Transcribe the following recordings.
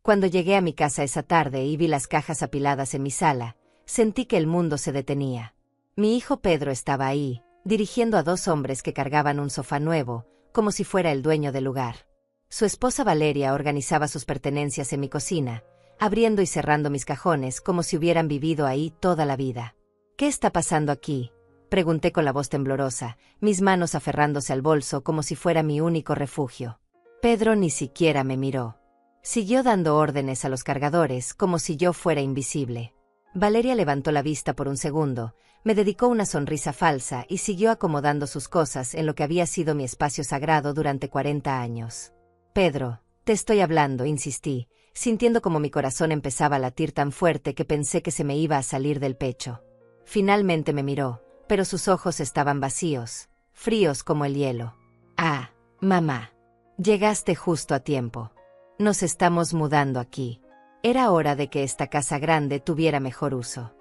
Cuando llegué a mi casa esa tarde y vi las cajas apiladas en mi sala, sentí que el mundo se detenía. Mi hijo Pedro estaba ahí, dirigiendo a dos hombres que cargaban un sofá nuevo, como si fuera el dueño del lugar. Su esposa Valeria organizaba sus pertenencias en mi cocina, abriendo y cerrando mis cajones como si hubieran vivido ahí toda la vida. ¿Qué está pasando aquí?, pregunté con la voz temblorosa, mis manos aferrándose al bolso como si fuera mi único refugio. Pedro ni siquiera me miró. Siguió dando órdenes a los cargadores como si yo fuera invisible. Valeria levantó la vista por un segundo, me dedicó una sonrisa falsa y siguió acomodando sus cosas en lo que había sido mi espacio sagrado durante 40 años. Pedro, te estoy hablando, insistí, sintiendo como mi corazón empezaba a latir tan fuerte que pensé que se me iba a salir del pecho. Finalmente me miró, pero sus ojos estaban vacíos, fríos como el hielo. Ah, mamá. Llegaste justo a tiempo. Nos estamos mudando aquí. Era hora de que esta casa grande tuviera mejor uso.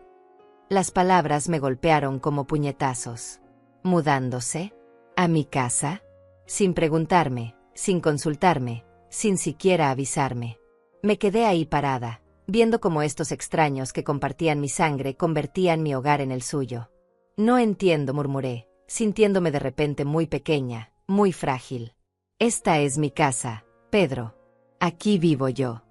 Las palabras me golpearon como puñetazos. ¿Mudándose? ¿A mi casa? Sin preguntarme, sin consultarme, sin siquiera avisarme. Me quedé ahí parada, viendo cómo estos extraños que compartían mi sangre convertían mi hogar en el suyo. No entiendo, murmuré, sintiéndome de repente muy pequeña, muy frágil. Esta es mi casa, Pedro. Aquí vivo yo.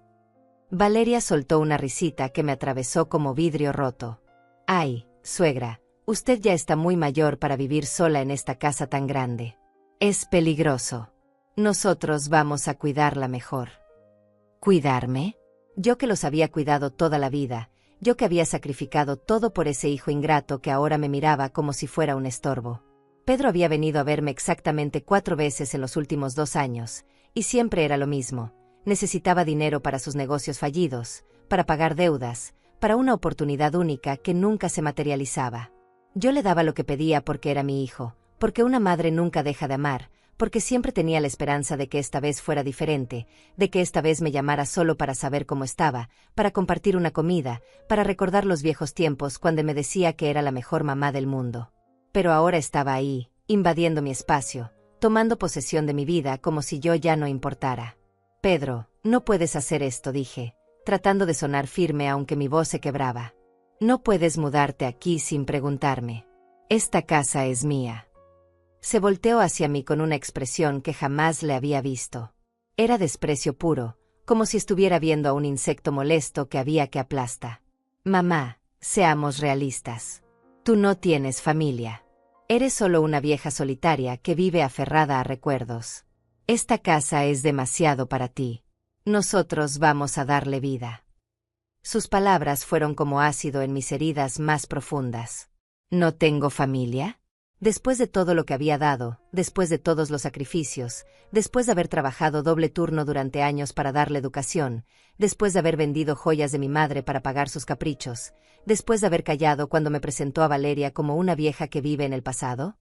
Valeria soltó una risita que me atravesó como vidrio roto. Ay, suegra, usted ya está muy mayor para vivir sola en esta casa tan grande. Es peligroso. Nosotros vamos a cuidarla mejor. ¿Cuidarme? Yo que los había cuidado toda la vida, yo que había sacrificado todo por ese hijo ingrato que ahora me miraba como si fuera un estorbo. Pedro había venido a verme exactamente 4 veces en los últimos 2 años, y siempre era lo mismo. Necesitaba dinero para sus negocios fallidos, para pagar deudas, para una oportunidad única que nunca se materializaba. Yo le daba lo que pedía porque era mi hijo, porque una madre nunca deja de amar, porque siempre tenía la esperanza de que esta vez fuera diferente, de que esta vez me llamara solo para saber cómo estaba, para compartir una comida, para recordar los viejos tiempos cuando me decía que era la mejor mamá del mundo. Pero ahora estaba ahí, invadiendo mi espacio, tomando posesión de mi vida como si yo ya no importara. Pedro, no puedes hacer esto, dije, tratando de sonar firme aunque mi voz se quebraba. No puedes mudarte aquí sin preguntarme. Esta casa es mía. Se volteó hacia mí con una expresión que jamás le había visto. Era desprecio puro, como si estuviera viendo a un insecto molesto que había que aplasta. Mamá, seamos realistas. Tú no tienes familia. Eres solo una vieja solitaria que vive aferrada a recuerdos. Esta casa es demasiado para ti. Nosotros vamos a darle vida. Sus palabras fueron como ácido en mis heridas más profundas. ¿No tengo familia? Después de todo lo que había dado, después de todos los sacrificios, después de haber trabajado doble turno durante años para darle educación, después de haber vendido joyas de mi madre para pagar sus caprichos, después de haber callado cuando me presentó a Valeria como una vieja que vive en el pasado.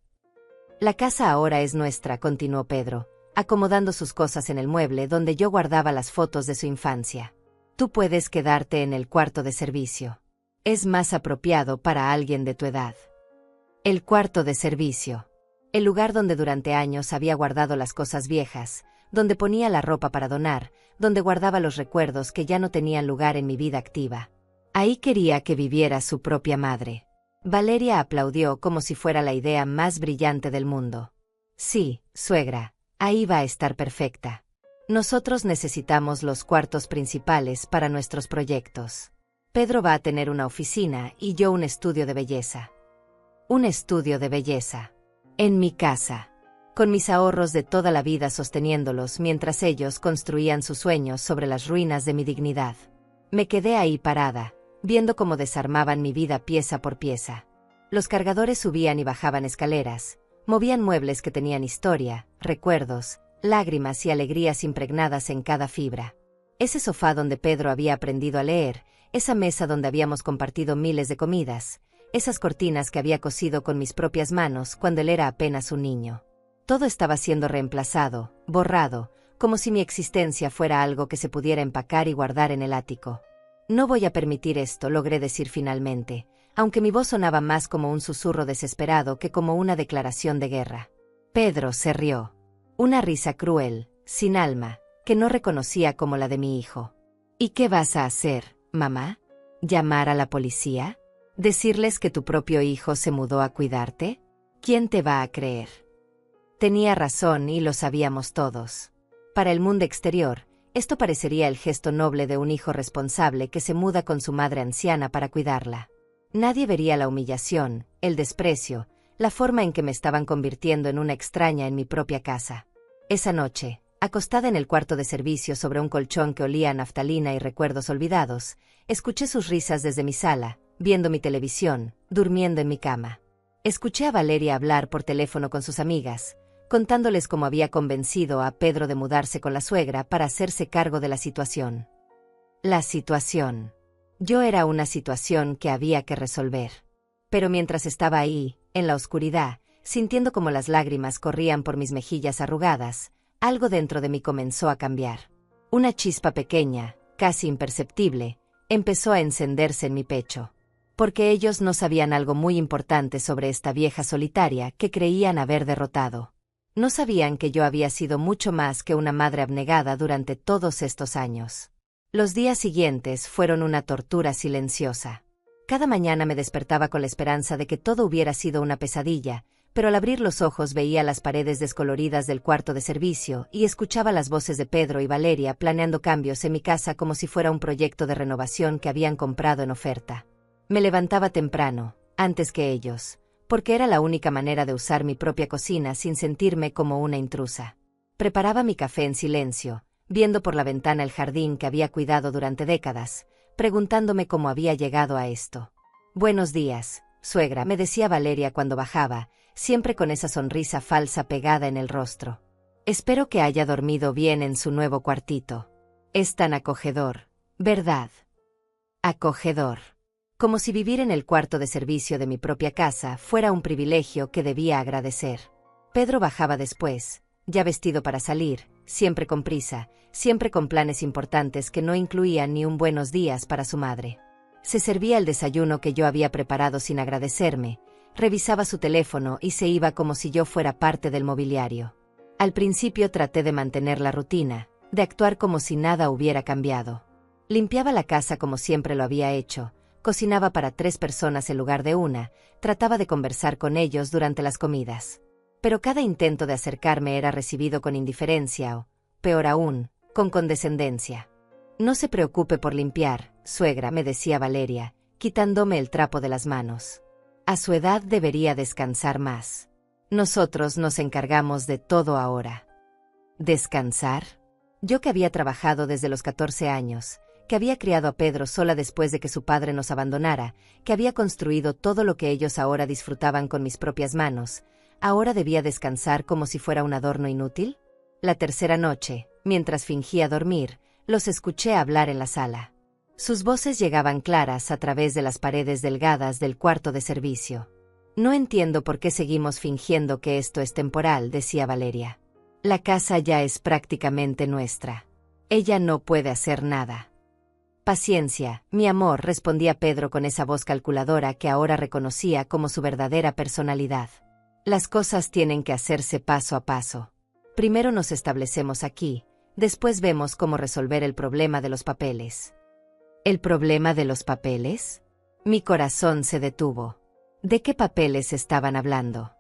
La casa ahora es nuestra, continuó Pedro, acomodando sus cosas en el mueble donde yo guardaba las fotos de su infancia. Tú puedes quedarte en el cuarto de servicio. Es más apropiado para alguien de tu edad. El cuarto de servicio. El lugar donde durante años había guardado las cosas viejas, donde ponía la ropa para donar, donde guardaba los recuerdos que ya no tenían lugar en mi vida activa. Ahí quería que viviera su propia madre. Valeria aplaudió como si fuera la idea más brillante del mundo. Sí, suegra, ahí va a estar perfecta. Nosotros necesitamos los cuartos principales para nuestros proyectos. Pedro va a tener una oficina y yo un estudio de belleza. Un estudio de belleza. En mi casa. Con mis ahorros de toda la vida sosteniéndolos mientras ellos construían sus sueños sobre las ruinas de mi dignidad. Me quedé ahí parada, viendo cómo desarmaban mi vida pieza por pieza. Los cargadores subían y bajaban escaleras, movían muebles que tenían historia, recuerdos, lágrimas y alegrías impregnadas en cada fibra. Ese sofá donde Pedro había aprendido a leer, esa mesa donde habíamos compartido miles de comidas, esas cortinas que había cosido con mis propias manos cuando él era apenas un niño. Todo estaba siendo reemplazado, borrado, como si mi existencia fuera algo que se pudiera empacar y guardar en el ático. No voy a permitir esto, logré decir finalmente, aunque mi voz sonaba más como un susurro desesperado que como una declaración de guerra. Pedro se rió. Una risa cruel, sin alma, que no reconocía como la de mi hijo. ¿Y qué vas a hacer, mamá? ¿Llamar a la policía? ¿Decirles que tu propio hijo se mudó a cuidarte? ¿Quién te va a creer? Tenía razón y lo sabíamos todos. Para el mundo exterior, esto parecería el gesto noble de un hijo responsable que se muda con su madre anciana para cuidarla. Nadie vería la humillación, el desprecio, la forma en que me estaban convirtiendo en una extraña en mi propia casa. Esa noche, acostada en el cuarto de servicio sobre un colchón que olía a naftalina y recuerdos olvidados, escuché sus risas desde mi sala, viendo mi televisión, durmiendo en mi cama. Escuché a Valeria hablar por teléfono con sus amigas, contándoles cómo había convencido a Pedro de mudarse con la suegra para hacerse cargo de la situación. La situación. Yo era una situación que había que resolver. Pero mientras estaba ahí, en la oscuridad, sintiendo como las lágrimas corrían por mis mejillas arrugadas, algo dentro de mí comenzó a cambiar. Una chispa pequeña, casi imperceptible, empezó a encenderse en mi pecho. Porque ellos no sabían algo muy importante sobre esta vieja solitaria que creían haber derrotado. No sabían que yo había sido mucho más que una madre abnegada durante todos estos años. Los días siguientes fueron una tortura silenciosa. Cada mañana me despertaba con la esperanza de que todo hubiera sido una pesadilla, pero al abrir los ojos veía las paredes descoloridas del cuarto de servicio y escuchaba las voces de Pedro y Valeria planeando cambios en mi casa como si fuera un proyecto de renovación que habían comprado en oferta. Me levantaba temprano, antes que ellos, porque era la única manera de usar mi propia cocina sin sentirme como una intrusa. Preparaba mi café en silencio, viendo por la ventana el jardín que había cuidado durante décadas, preguntándome cómo había llegado a esto. «Buenos días, suegra», me decía Valeria cuando bajaba, siempre con esa sonrisa falsa pegada en el rostro. «Espero que haya dormido bien en su nuevo cuartito. Es tan acogedor, ¿verdad?» Acogedor. Como si vivir en el cuarto de servicio de mi propia casa fuera un privilegio que debía agradecer. Pedro bajaba después, ya vestido para salir, siempre con prisa, siempre con planes importantes que no incluían ni un buenos días para su madre. Se servía el desayuno que yo había preparado sin agradecerme, revisaba su teléfono y se iba como si yo fuera parte del mobiliario. Al principio traté de mantener la rutina, de actuar como si nada hubiera cambiado. Limpiaba la casa como siempre lo había hecho, cocinaba para 3 personas en lugar de una, trataba de conversar con ellos durante las comidas. Pero cada intento de acercarme era recibido con indiferencia o, peor aún, con condescendencia. «No se preocupe por limpiar, suegra», me decía Valeria, quitándome el trapo de las manos. «A su edad debería descansar más. Nosotros nos encargamos de todo ahora». ¿Descansar? Yo que había trabajado desde los 14 años, que había criado a Pedro sola después de que su padre nos abandonara, que había construido todo lo que ellos ahora disfrutaban con mis propias manos, ¿ahora debía descansar como si fuera un adorno inútil? La tercera noche, mientras fingía dormir, los escuché hablar en la sala. Sus voces llegaban claras a través de las paredes delgadas del cuarto de servicio. «No entiendo por qué seguimos fingiendo que esto es temporal», decía Valeria. «La casa ya es prácticamente nuestra. Ella no puede hacer nada». «Paciencia, mi amor», respondía Pedro con esa voz calculadora que ahora reconocía como su verdadera personalidad. «Las cosas tienen que hacerse paso a paso. Primero nos establecemos aquí, después vemos cómo resolver el problema de los papeles». ¿El problema de los papeles? Mi corazón se detuvo. ¿De qué papeles estaban hablando?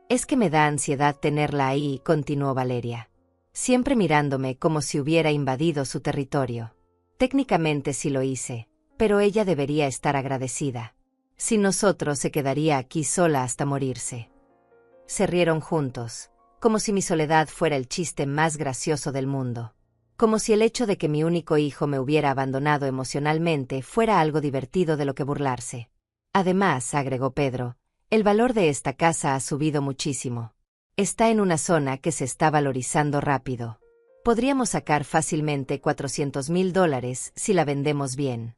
«Es que me da ansiedad tenerla ahí», continuó Valeria. «Siempre mirándome como si hubiera invadido su territorio. Técnicamente sí lo hice, pero ella debería estar agradecida. Sin nosotros se quedaría aquí sola hasta morirse». Se rieron juntos, como si mi soledad fuera el chiste más gracioso del mundo. Como si el hecho de que mi único hijo me hubiera abandonado emocionalmente fuera algo divertido de lo que burlarse. «Además», agregó Pedro, «el valor de esta casa ha subido muchísimo. Está en una zona que se está valorizando rápido. Podríamos sacar fácilmente $400,000 si la vendemos bien».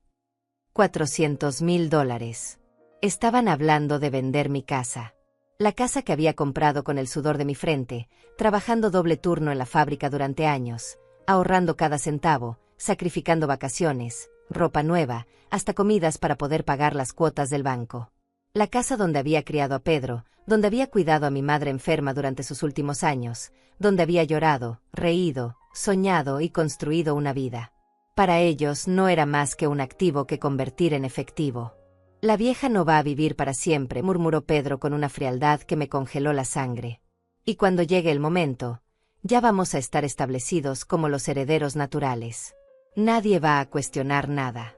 $400,000. Estaban hablando de vender mi casa. La casa que había comprado con el sudor de mi frente, trabajando doble turno en la fábrica durante años, ahorrando cada centavo, sacrificando vacaciones, ropa nueva, hasta comidas para poder pagar las cuotas del banco. La casa donde había criado a Pedro, donde había cuidado a mi madre enferma durante sus últimos años, donde había llorado, reído, soñado y construido una vida. Para ellos no era más que un activo que convertir en efectivo. La vieja no va a vivir para siempre, murmuró Pedro con una frialdad que me congeló la sangre. Y cuando llegue el momento, ya vamos a estar establecidos como los herederos naturales. Nadie va a cuestionar nada.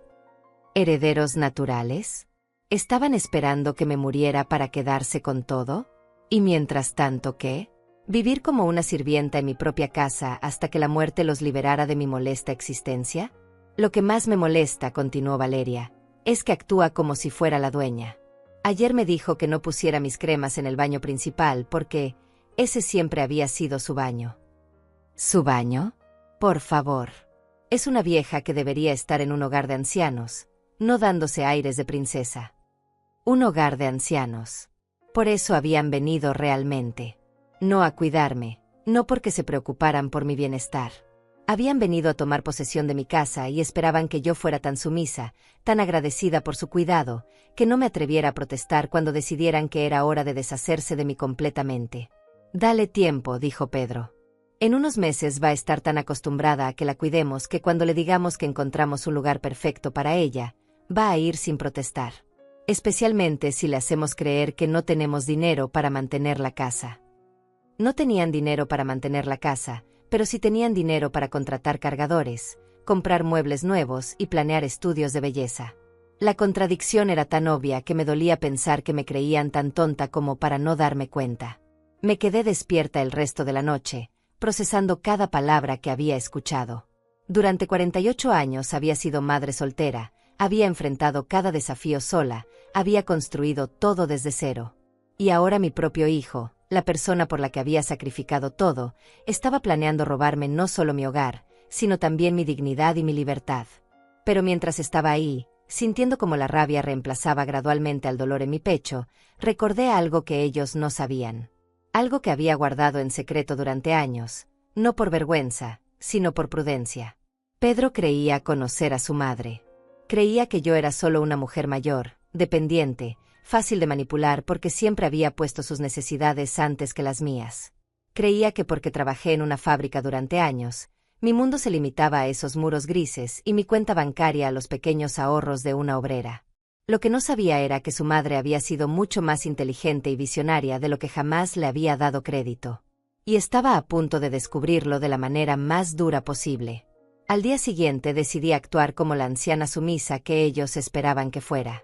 ¿Herederos naturales? ¿Estaban esperando que me muriera para quedarse con todo? ¿Y mientras tanto qué? ¿Vivir como una sirvienta en mi propia casa hasta que la muerte los liberara de mi molesta existencia? Lo que más me molesta, continuó Valeria, es que actúa como si fuera la dueña. Ayer me dijo que no pusiera mis cremas en el baño principal porque ese siempre había sido su baño. ¿Su baño? Por favor. Es una vieja que debería estar en un hogar de ancianos, no dándose aires de princesa. Un hogar de ancianos. Por eso habían venido realmente. No a cuidarme, no porque se preocuparan por mi bienestar. Habían venido a tomar posesión de mi casa y esperaban que yo fuera tan sumisa, tan agradecida por su cuidado, que no me atreviera a protestar cuando decidieran que era hora de deshacerse de mí completamente. Dale tiempo, dijo Pedro. En unos meses va a estar tan acostumbrada a que la cuidemos que cuando le digamos que encontramos un lugar perfecto para ella, va a ir sin protestar. Especialmente si le hacemos creer que no tenemos dinero para mantener la casa. No tenían dinero para mantener la casa, pero sí tenían dinero para contratar cargadores, comprar muebles nuevos y planear estudios de belleza. La contradicción era tan obvia que me dolía pensar que me creían tan tonta como para no darme cuenta. Me quedé despierta el resto de la noche, procesando cada palabra que había escuchado. Durante 48 años había sido madre soltera, había enfrentado cada desafío sola, había construido todo desde cero. Y ahora mi propio hijo, la persona por la que había sacrificado todo, estaba planeando robarme no solo mi hogar, sino también mi dignidad y mi libertad. Pero mientras estaba ahí, sintiendo como la rabia reemplazaba gradualmente al dolor en mi pecho, recordé algo que ellos no sabían. Algo que había guardado en secreto durante años, no por vergüenza, sino por prudencia. Pedro creía conocer a su madre. Creía que yo era solo una mujer mayor, dependiente, fácil de manipular porque siempre había puesto sus necesidades antes que las mías. Creía que porque trabajé en una fábrica durante años, mi mundo se limitaba a esos muros grises y mi cuenta bancaria a los pequeños ahorros de una obrera. Lo que no sabía era que su madre había sido mucho más inteligente y visionaria de lo que jamás le había dado crédito. Y estaba a punto de descubrirlo de la manera más dura posible. Al día siguiente decidí actuar como la anciana sumisa que ellos esperaban que fuera.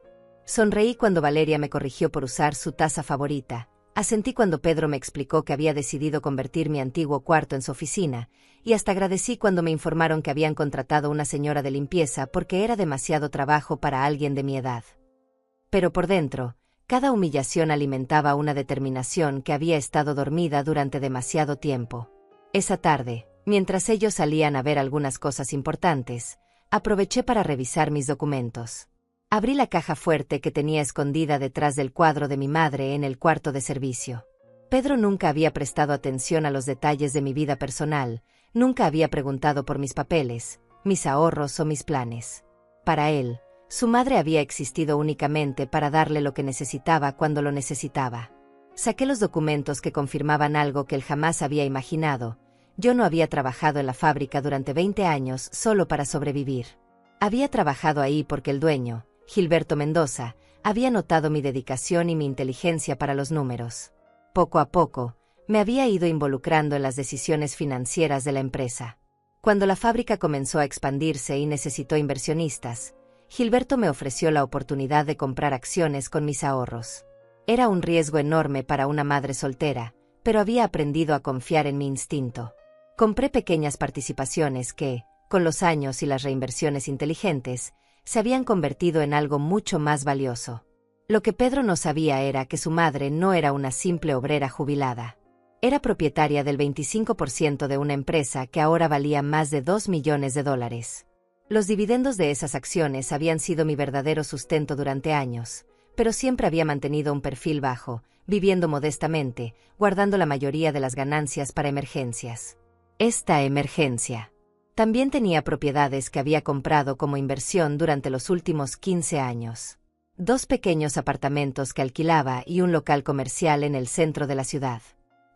Sonreí cuando Valeria me corrigió por usar su taza favorita, asentí cuando Pedro me explicó que había decidido convertir mi antiguo cuarto en su oficina, y hasta agradecí cuando me informaron que habían contratado una señora de limpieza porque era demasiado trabajo para alguien de mi edad. Pero por dentro, cada humillación alimentaba una determinación que había estado dormida durante demasiado tiempo. Esa tarde, mientras ellos salían a ver algunas cosas importantes, aproveché para revisar mis documentos. Abrí la caja fuerte que tenía escondida detrás del cuadro de mi madre en el cuarto de servicio. Pedro nunca había prestado atención a los detalles de mi vida personal, nunca había preguntado por mis papeles, mis ahorros o mis planes. Para él, su madre había existido únicamente para darle lo que necesitaba cuando lo necesitaba. Saqué los documentos que confirmaban algo que él jamás había imaginado. Yo no había trabajado en la fábrica durante 20 años solo para sobrevivir. Había trabajado ahí porque el dueño, Gilberto Mendoza, había notado mi dedicación y mi inteligencia para los números. Poco a poco, me había ido involucrando en las decisiones financieras de la empresa. Cuando la fábrica comenzó a expandirse y necesitó inversionistas, Gilberto me ofreció la oportunidad de comprar acciones con mis ahorros. Era un riesgo enorme para una madre soltera, pero había aprendido a confiar en mi instinto. Compré pequeñas participaciones que, con los años y las reinversiones inteligentes, se habían convertido en algo mucho más valioso. Lo que Pedro no sabía era que su madre no era una simple obrera jubilada. Era propietaria del 25% de una empresa que ahora valía más de $2 millones. Los dividendos de esas acciones habían sido mi verdadero sustento durante años, pero siempre había mantenido un perfil bajo, viviendo modestamente, guardando la mayoría de las ganancias para emergencias. Esta emergencia. También tenía propiedades que había comprado como inversión durante los últimos 15 años. 2 pequeños apartamentos que alquilaba y un local comercial en el centro de la ciudad.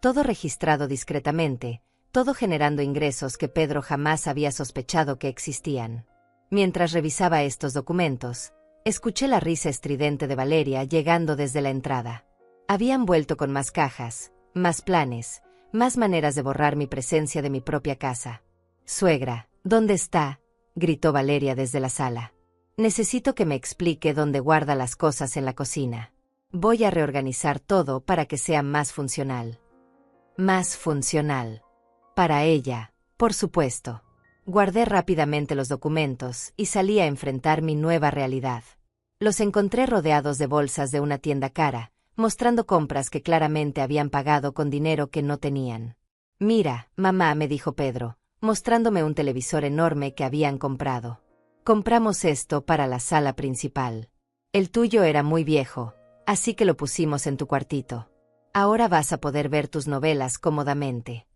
Todo registrado discretamente, todo generando ingresos que Pedro jamás había sospechado que existían. Mientras revisaba estos documentos, escuché la risa estridente de Valeria llegando desde la entrada. Habían vuelto con más cajas, más planes, más maneras de borrar mi presencia de mi propia casa. «Suegra, ¿dónde está?», gritó Valeria desde la sala. «Necesito que me explique dónde guarda las cosas en la cocina. Voy a reorganizar todo para que sea más funcional». Más funcional. Para ella, por supuesto. Guardé rápidamente los documentos y salí a enfrentar mi nueva realidad. Los encontré rodeados de bolsas de una tienda cara, mostrando compras que claramente habían pagado con dinero que no tenían. «Mira, mamá», me dijo Pedro, mostrándome un televisor enorme que habían comprado. «Compramos esto para la sala principal. El tuyo era muy viejo, así que lo pusimos en tu cuartito. Ahora vas a poder ver tus novelas cómodamente».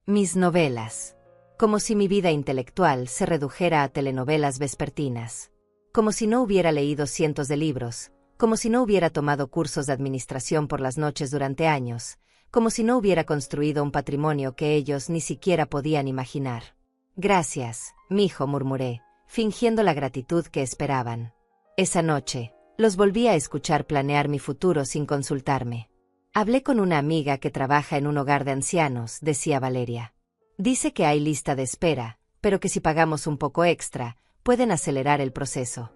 Mis novelas. Como si mi vida intelectual se redujera a telenovelas vespertinas. Como si no hubiera leído cientos de libros, como si no hubiera tomado cursos de administración por las noches durante años, como si no hubiera construido un patrimonio que ellos ni siquiera podían imaginar. «Gracias, mijo», murmuré, fingiendo la gratitud que esperaban. Esa noche, los volví a escuchar planear mi futuro sin consultarme. «Hablé con una amiga que trabaja en un hogar de ancianos», decía Valeria. «Dice que hay lista de espera, pero que si pagamos un poco extra, pueden acelerar el proceso».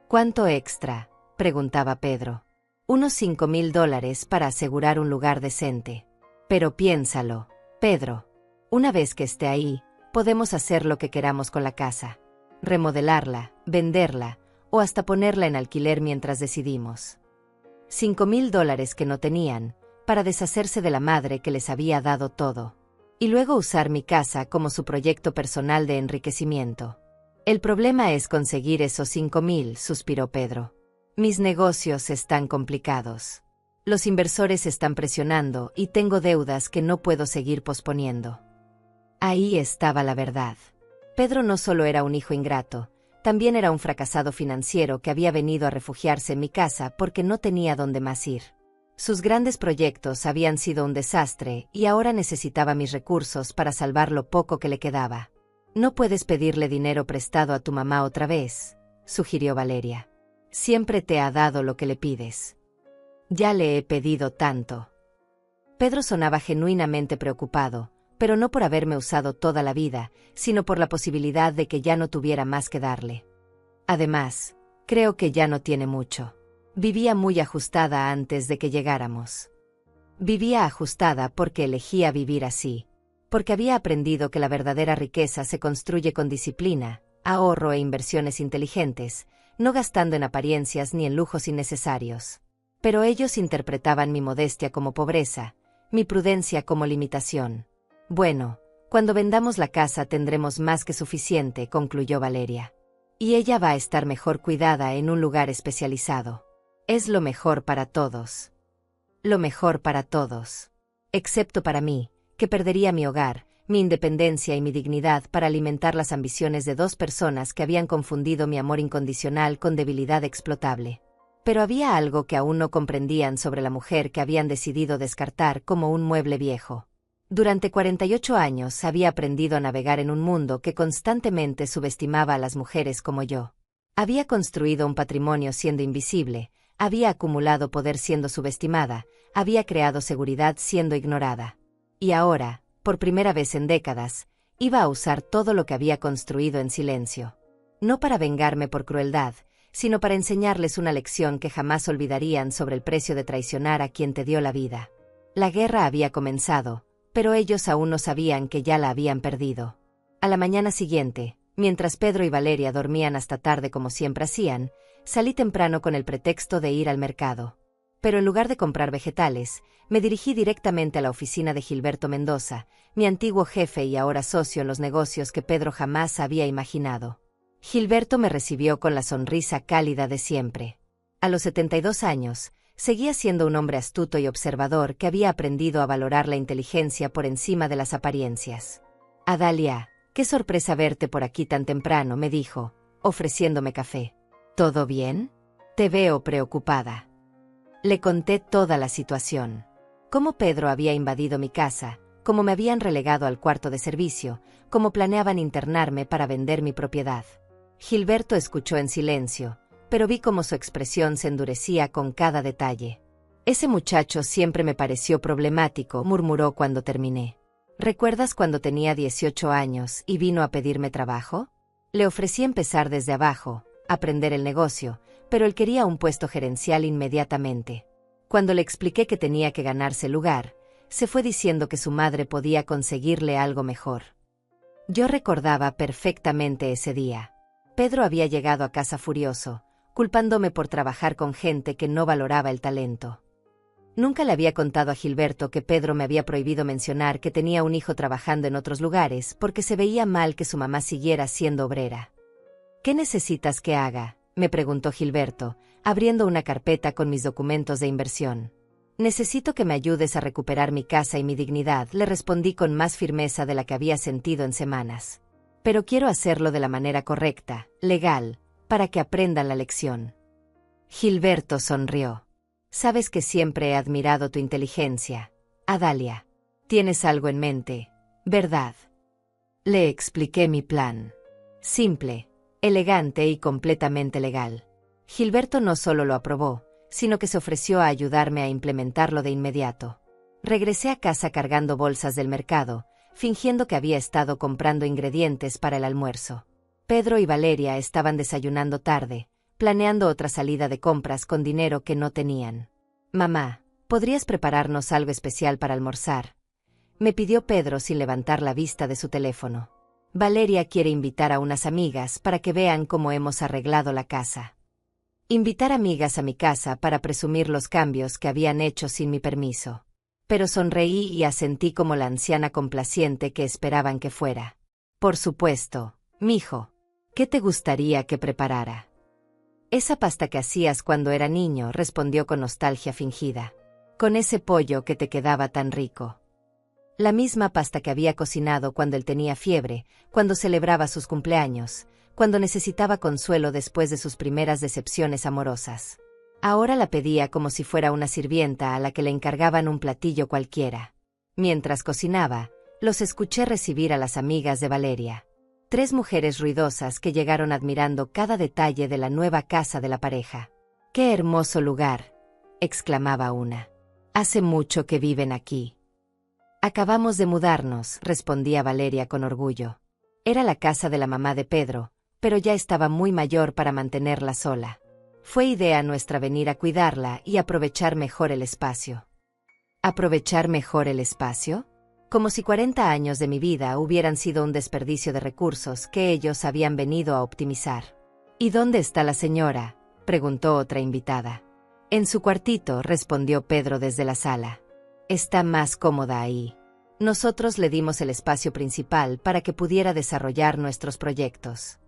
«¿Cuánto extra?», preguntaba Pedro. «Unos $5,000 para asegurar un lugar decente. Pero piénsalo, Pedro. Una vez que esté ahí, podemos hacer lo que queramos con la casa. Remodelarla, venderla, o hasta ponerla en alquiler mientras decidimos». $5,000 que no tenían, para deshacerse de la madre que les había dado todo. Y luego usar mi casa como su proyecto personal de enriquecimiento. «El problema es conseguir esos 5,000», suspiró Pedro. «Mis negocios están complicados. Los inversores están presionando y tengo deudas que no puedo seguir posponiendo». Ahí estaba la verdad. Pedro no solo era un hijo ingrato, también era un fracasado financiero que había venido a refugiarse en mi casa porque no tenía dónde más ir. Sus grandes proyectos habían sido un desastre y ahora necesitaba mis recursos para salvar lo poco que le quedaba. «No puedes pedirle dinero prestado a tu mamá otra vez», sugirió Valeria. «Siempre te ha dado lo que le pides». «Ya le he pedido tanto». Pedro sonaba genuinamente preocupado, pero no por haberme usado toda la vida, sino por la posibilidad de que ya no tuviera más que darle. «Además, creo que ya no tiene mucho. Vivía muy ajustada antes de que llegáramos». Vivía ajustada porque elegía vivir así. Porque había aprendido que la verdadera riqueza se construye con disciplina, ahorro e inversiones inteligentes, no gastando en apariencias ni en lujos innecesarios. Pero ellos interpretaban mi modestia como pobreza, mi prudencia como limitación. «Bueno, cuando vendamos la casa tendremos más que suficiente», concluyó Valeria. «Y ella va a estar mejor cuidada en un lugar especializado. Es lo mejor para todos. Lo mejor para todos. Excepto para mí, que perdería mi hogar, mi independencia y mi dignidad para alimentar las ambiciones de dos personas que habían confundido mi amor incondicional con debilidad explotable. Pero había algo que aún no comprendían sobre la mujer que habían decidido descartar como un mueble viejo. Durante 48 años había aprendido a navegar en un mundo que constantemente subestimaba a las mujeres como yo. Había construido un patrimonio siendo invisible, había acumulado poder siendo subestimada, había creado seguridad siendo ignorada. Y ahora, por primera vez en décadas, iba a usar todo lo que había construido en silencio. No para vengarme por crueldad, sino para enseñarles una lección que jamás olvidarían sobre el precio de traicionar a quien te dio la vida. La guerra había comenzado, pero ellos aún no sabían que ya la habían perdido. A la mañana siguiente, mientras Pedro y Valeria dormían hasta tarde como siempre hacían, salí temprano con el pretexto de ir al mercado. Pero en lugar de comprar vegetales, me dirigí directamente a la oficina de Gilberto Mendoza, mi antiguo jefe y ahora socio en los negocios que Pedro jamás había imaginado. Gilberto me recibió con la sonrisa cálida de siempre. A los 72 años, seguía siendo un hombre astuto y observador que había aprendido a valorar la inteligencia por encima de las apariencias. «Adalia, qué sorpresa verte por aquí tan temprano», me dijo, ofreciéndome café. «¿Todo bien? Te veo preocupada». Le conté toda la situación. Cómo Pedro había invadido mi casa, cómo me habían relegado al cuarto de servicio, cómo planeaban internarme para vender mi propiedad. Gilberto escuchó en silencio, pero vi cómo su expresión se endurecía con cada detalle. Ese muchacho siempre me pareció problemático, murmuró cuando terminé. ¿Recuerdas cuando tenía 18 años y vino a pedirme trabajo? Le ofrecí empezar desde abajo, aprender el negocio, pero él quería un puesto gerencial inmediatamente. Cuando le expliqué que tenía que ganarse el lugar, se fue diciendo que su madre podía conseguirle algo mejor. Yo recordaba perfectamente ese día. Pedro había llegado a casa furioso, culpándome por trabajar con gente que no valoraba el talento. Nunca le había contado a Gilberto que Pedro me había prohibido mencionar que tenía un hijo trabajando en otros lugares porque se veía mal que su mamá siguiera siendo obrera. ¿Qué necesitas que haga?, me preguntó Gilberto, abriendo una carpeta con mis documentos de inversión. Necesito que me ayudes a recuperar mi casa y mi dignidad, le respondí con más firmeza de la que había sentido en semanas. Pero quiero hacerlo de la manera correcta, legal, para que aprendan la lección. Gilberto sonrió. Sabes que siempre he admirado tu inteligencia, Adalia. Tienes algo en mente, ¿verdad? Le expliqué mi plan. Simple, elegante y completamente legal. Gilberto no solo lo aprobó, sino que se ofreció a ayudarme a implementarlo de inmediato. Regresé a casa cargando bolsas del mercado, fingiendo que había estado comprando ingredientes para el almuerzo. Pedro y Valeria estaban desayunando tarde, planeando otra salida de compras con dinero que no tenían. Mamá, ¿podrías prepararnos algo especial para almorzar?, me pidió Pedro sin levantar la vista de su teléfono. Valeria quiere invitar a unas amigas para que vean cómo hemos arreglado la casa. Invitar amigas a mi casa para presumir los cambios que habían hecho sin mi permiso. Pero sonreí y asentí como la anciana complaciente que esperaban que fuera. Por supuesto, mijo. ¿Qué te gustaría que preparara? Esa pasta que hacías cuando era niño, respondió con nostalgia fingida. Con ese pollo que te quedaba tan rico. La misma pasta que había cocinado cuando él tenía fiebre, cuando celebraba sus cumpleaños, cuando necesitaba consuelo después de sus primeras decepciones amorosas. Ahora la pedía como si fuera una sirvienta a la que le encargaban un platillo cualquiera. Mientras cocinaba, los escuché recibir a las amigas de Valeria. 3 mujeres ruidosas que llegaron admirando cada detalle de la nueva casa de la pareja. ¡Qué hermoso lugar!, exclamaba una. Hace mucho que viven aquí. Acabamos de mudarnos, respondía Valeria con orgullo. Era la casa de la mamá de Pedro, pero ya estaba muy mayor para mantenerla sola. Fue idea nuestra venir a cuidarla y aprovechar mejor el espacio. ¿Aprovechar mejor el espacio? Como si 40 años de mi vida hubieran sido un desperdicio de recursos que ellos habían venido a optimizar. ¿Y dónde está la señora?, preguntó otra invitada. En su cuartito, respondió Pedro desde la sala. Está más cómoda ahí. Nosotros le dimos el espacio principal para que pudiera desarrollar nuestros proyectos.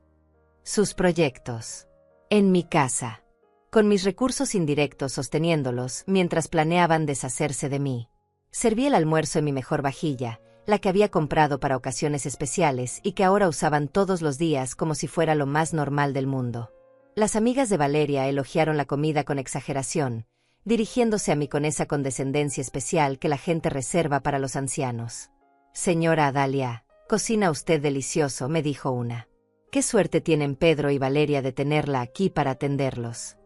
Sus proyectos. En mi casa. Con mis recursos indirectos sosteniéndolos mientras planeaban deshacerse de mí. Serví el almuerzo en mi mejor vajilla, la que había comprado para ocasiones especiales y que ahora usaban todos los días como si fuera lo más normal del mundo. Las amigas de Valeria elogiaron la comida con exageración, dirigiéndose a mí con esa condescendencia especial que la gente reserva para los ancianos. Señora Adalia, cocina usted delicioso, me dijo una. Qué suerte tienen Pedro y Valeria de tenerla aquí para atenderlos.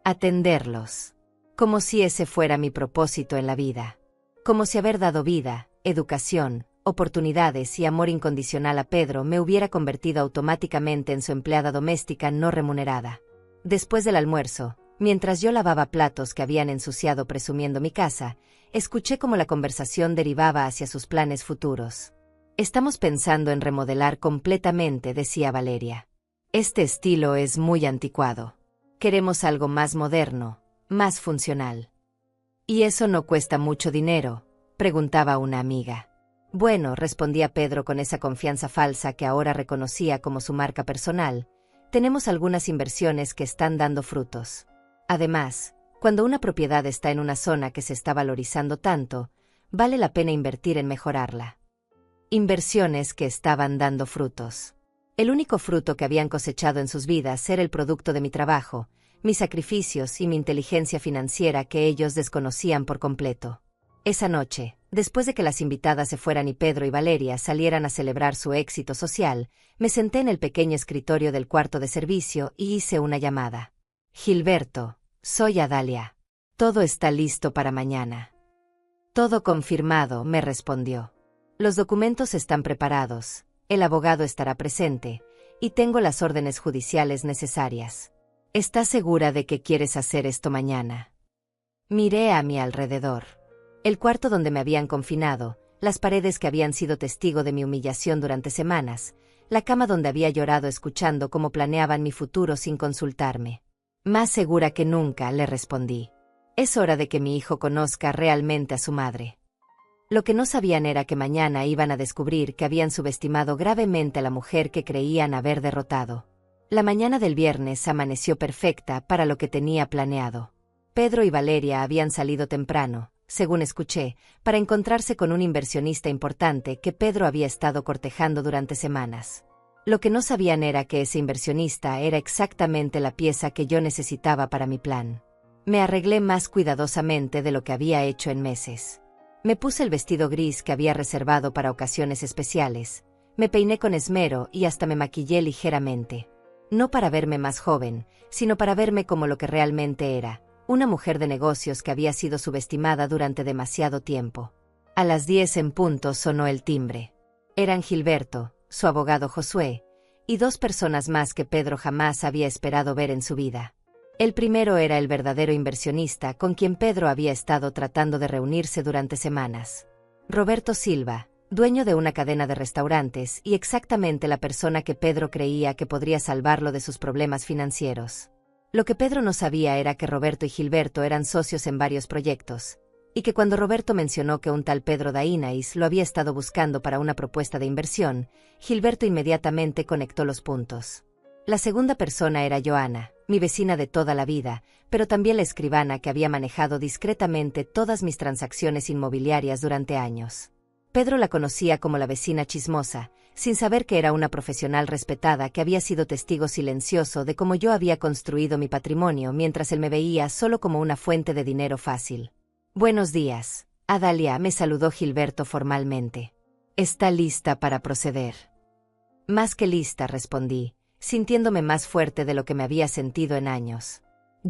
Atenderlos. Como si ese fuera mi propósito en la vida. Como si haber dado vida, educación, oportunidades y amor incondicional a Pedro me hubiera convertido automáticamente en su empleada doméstica no remunerada. Después del almuerzo, mientras yo lavaba platos que habían ensuciado presumiendo mi casa, escuché cómo la conversación derivaba hacia sus planes futuros. Estamos pensando en remodelar completamente, decía Valeria. Este estilo es muy anticuado. Queremos algo más moderno, más funcional. ¿Y eso no cuesta mucho dinero?, preguntaba una amiga. Bueno, respondía Pedro con esa confianza falsa que ahora reconocía como su marca personal, tenemos algunas inversiones que están dando frutos. Además, cuando una propiedad está en una zona que se está valorizando tanto, vale la pena invertir en mejorarla. Inversiones que estaban dando frutos. El único fruto que habían cosechado en sus vidas era el producto de mi trabajo, mis sacrificios y mi inteligencia financiera que ellos desconocían por completo. Esa noche, Después de que las invitadas se fueran y Pedro y Valeria salieran a celebrar su éxito social, me senté en el pequeño escritorio del cuarto de servicio y hice una llamada. Gilberto, soy Adalia. Todo está listo para mañana. Todo confirmado, me respondió. Los documentos están preparados, el abogado estará presente, y tengo las órdenes judiciales necesarias. ¿Estás segura de que quieres hacer esto mañana? Miré a mi alrededor. El cuarto donde me habían confinado, las paredes que habían sido testigo de mi humillación durante semanas, la cama donde había llorado escuchando cómo planeaban mi futuro sin consultarme. Más segura que nunca, le respondí. Es hora de que mi hijo conozca realmente a su madre. Lo que no sabían era que mañana iban a descubrir que habían subestimado gravemente a la mujer que creían haber derrotado. La mañana del viernes amaneció perfecta para lo que tenía planeado. Pedro y Valeria habían salido temprano, según escuché, para encontrarse con un inversionista importante que Pedro había estado cortejando durante semanas. Lo que no sabían era que ese inversionista era exactamente la pieza que yo necesitaba para mi plan. Me arreglé más cuidadosamente de lo que había hecho en meses. Me puse el vestido gris que había reservado para ocasiones especiales, me peiné con esmero y hasta me maquillé ligeramente. No para verme más joven, sino para verme como lo que realmente era, una mujer de negocios que había sido subestimada durante demasiado tiempo. A las 10 en punto sonó el timbre. Eran Gilberto, su abogado Josué, y 2 personas más que Pedro jamás había esperado ver en su vida. El primero era el verdadero inversionista con quien Pedro había estado tratando de reunirse durante semanas. Roberto Silva, dueño de una cadena de restaurantes y exactamente la persona que Pedro creía que podría salvarlo de sus problemas financieros. Lo que Pedro no sabía era que Roberto y Gilberto eran socios en varios proyectos, y que cuando Roberto mencionó que un tal Pedro Dainais lo había estado buscando para una propuesta de inversión, Gilberto inmediatamente conectó los puntos. La segunda persona era Joana, mi vecina de toda la vida, pero también la escribana que había manejado discretamente todas mis transacciones inmobiliarias durante años. Pedro la conocía como la vecina chismosa, sin saber que era una profesional respetada que había sido testigo silencioso de cómo yo había construido mi patrimonio mientras él me veía solo como una fuente de dinero fácil. Buenos días, Adalia, me saludó Gilberto formalmente. ¿Está lista para proceder? Más que lista, respondí, sintiéndome más fuerte de lo que me había sentido en años.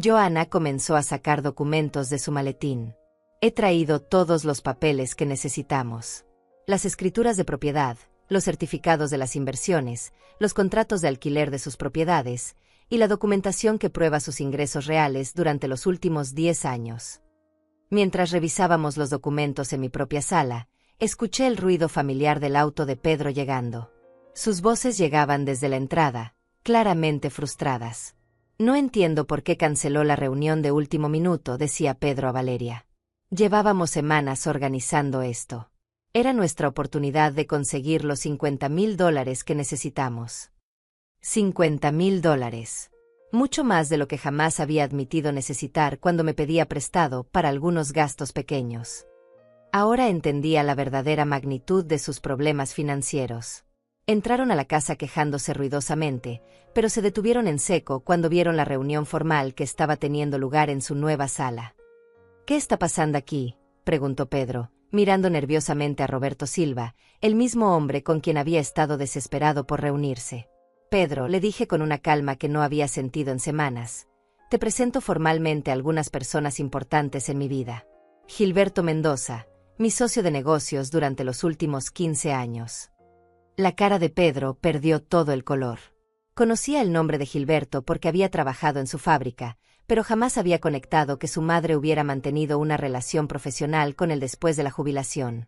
Joana comenzó a sacar documentos de su maletín. He traído todos los papeles que necesitamos. Las escrituras de propiedad, los certificados de las inversiones, los contratos de alquiler de sus propiedades, y la documentación que prueba sus ingresos reales durante los últimos 10 años. Mientras revisábamos los documentos en mi propia sala, escuché el ruido familiar del auto de Pedro llegando. Sus voces llegaban desde la entrada, claramente frustradas. No entiendo por qué canceló la reunión de último minuto, decía Pedro a Valeria. Llevábamos semanas organizando esto. Era nuestra oportunidad de conseguir los $50,000 que necesitamos. $50,000. Mucho más de lo que jamás había admitido necesitar cuando me pedía prestado para algunos gastos pequeños. Ahora entendía la verdadera magnitud de sus problemas financieros. Entraron a la casa quejándose ruidosamente, pero se detuvieron en seco cuando vieron la reunión formal que estaba teniendo lugar en su nueva sala. ¿Qué está pasando aquí?, preguntó Pedro, mirando nerviosamente a Roberto Silva, el mismo hombre con quien había estado desesperado por reunirse. Pedro, le dije con una calma que no había sentido en semanas, te presento formalmente a algunas personas importantes en mi vida. Gilberto Mendoza, mi socio de negocios durante los últimos 15 años. La cara de Pedro perdió todo el color. Conocía el nombre de Gilberto porque había trabajado en su fábrica, pero jamás había conectado que su madre hubiera mantenido una relación profesional con él después de la jubilación.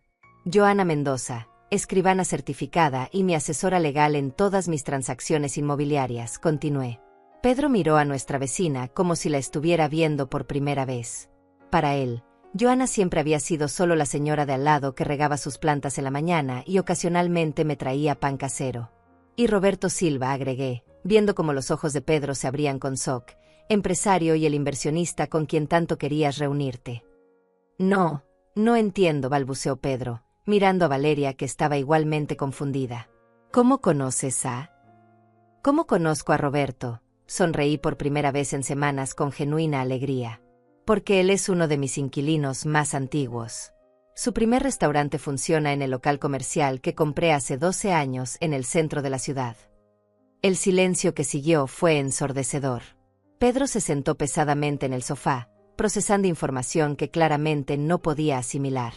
Joana Mendoza, escribana certificada y mi asesora legal en todas mis transacciones inmobiliarias, continué. Pedro miró a nuestra vecina como si la estuviera viendo por primera vez. Para él, Joana siempre había sido solo la señora de al lado que regaba sus plantas en la mañana y ocasionalmente me traía pan casero. Y Roberto Silva, agregué, viendo cómo los ojos de Pedro se abrían con shock, empresario y el inversionista con quien tanto querías reunirte. No entiendo, balbuceó Pedro, mirando a Valeria que estaba igualmente confundida. ¿Cómo conoces a? ¿Cómo conozco a Roberto? Sonreí por primera vez en semanas con genuina alegría. Porque él es uno de mis inquilinos más antiguos. Su primer restaurante funciona en el local comercial que compré hace 12 años en el centro de la ciudad. El silencio que siguió fue ensordecedor. Pedro se sentó pesadamente en el sofá, procesando información que claramente no podía asimilar.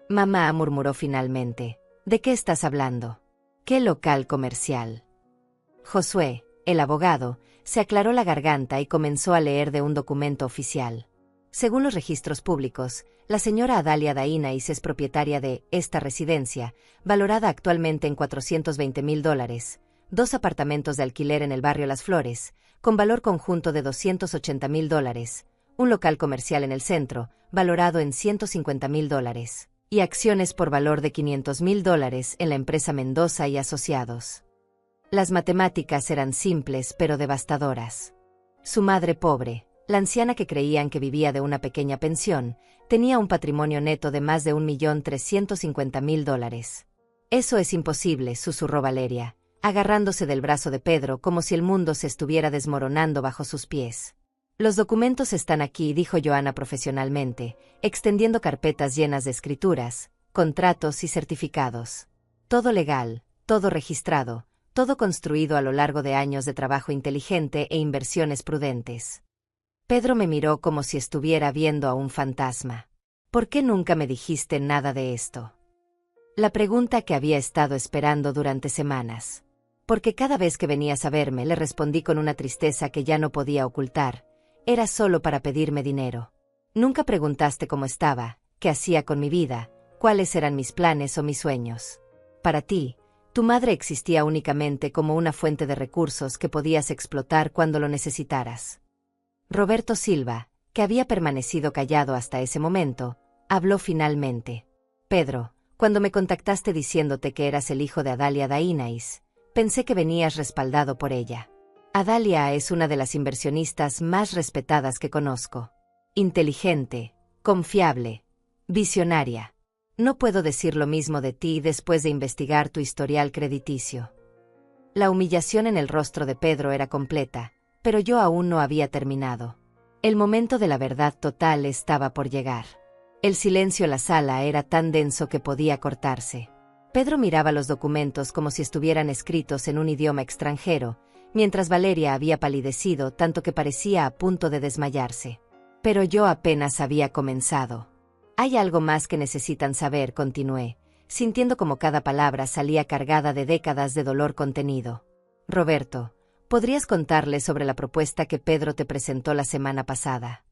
Mamá murmuró finalmente. ¿De qué estás hablando? ¿Qué local comercial? Josué, el abogado, se aclaró la garganta y comenzó a leer de un documento oficial. Según los registros públicos, la señora Adalia Dainais es propietaria de esta residencia, valorada actualmente en $420,000, 2 apartamentos de alquiler en el barrio Las Flores, con valor conjunto de $280,000, un local comercial en el centro, valorado en $150,000, y acciones por valor de $500,000 en la empresa Mendoza y Asociados. Las matemáticas eran simples pero devastadoras. Su madre pobre, la anciana que creían que vivía de una pequeña pensión, tenía un patrimonio neto de más de $1,350,000. Eso es imposible, susurró Valeria, agarrándose del brazo de Pedro como si el mundo se estuviera desmoronando bajo sus pies. Los documentos están aquí, dijo Joana profesionalmente, extendiendo carpetas llenas de escrituras, contratos y certificados. Todo legal, todo registrado, todo construido a lo largo de años de trabajo inteligente e inversiones prudentes. Pedro me miró como si estuviera viendo a un fantasma. ¿Por qué nunca me dijiste nada de esto? La pregunta que había estado esperando durante semanas. Porque cada vez que venías a verme le respondí con una tristeza que ya no podía ocultar. Era solo para pedirme dinero. Nunca preguntaste cómo estaba, qué hacía con mi vida, cuáles eran mis planes o mis sueños. Para ti, tu madre existía únicamente como una fuente de recursos que podías explotar cuando lo necesitaras. Roberto Silva, que había permanecido callado hasta ese momento, habló finalmente. Pedro, cuando me contactaste diciéndote que eras el hijo de Adalia Dainais, pensé que venías respaldado por ella. Adalia es una de las inversionistas más respetadas que conozco. Inteligente, confiable, visionaria. No puedo decir lo mismo de ti después de investigar tu historial crediticio. La humillación en el rostro de Pedro era completa, pero yo aún no había terminado. El momento de la verdad total estaba por llegar. El silencio en la sala era tan denso que podía cortarse. Pedro miraba los documentos como si estuvieran escritos en un idioma extranjero, mientras Valeria había palidecido tanto que parecía a punto de desmayarse. Pero yo apenas había comenzado. Hay algo más que necesitan saber, continué, sintiendo como cada palabra salía cargada de décadas de dolor contenido. Roberto, ¿podrías contarles sobre la propuesta que Pedro te presentó la semana pasada?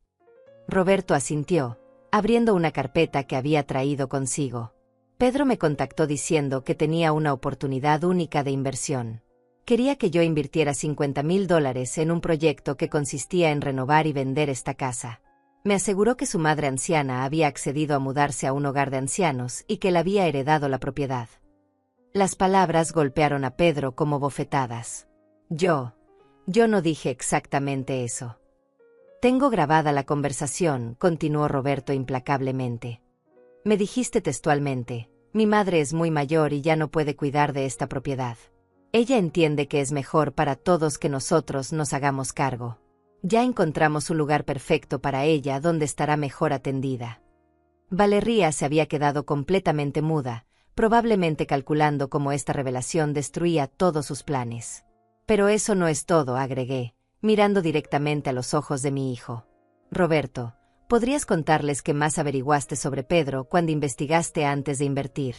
Roberto asintió, abriendo una carpeta que había traído consigo. Pedro me contactó diciendo que tenía una oportunidad única de inversión. Quería que yo invirtiera $50,000 en un proyecto que consistía en renovar y vender esta casa. Me aseguró que su madre anciana había accedido a mudarse a un hogar de ancianos y que le había heredado la propiedad. Las palabras golpearon a Pedro como bofetadas. Yo no dije exactamente eso. Tengo grabada la conversación, continuó Roberto implacablemente. Me dijiste textualmente, mi madre es muy mayor y ya no puede cuidar de esta propiedad. Ella entiende que es mejor para todos que nosotros nos hagamos cargo. Ya encontramos un lugar perfecto para ella donde estará mejor atendida. Valeria se había quedado completamente muda, probablemente calculando cómo esta revelación destruía todos sus planes. Pero eso no es todo, agregué, mirando directamente a los ojos de mi hijo. Roberto, ¿podrías contarles qué más averiguaste sobre Pedro cuando investigaste antes de invertir?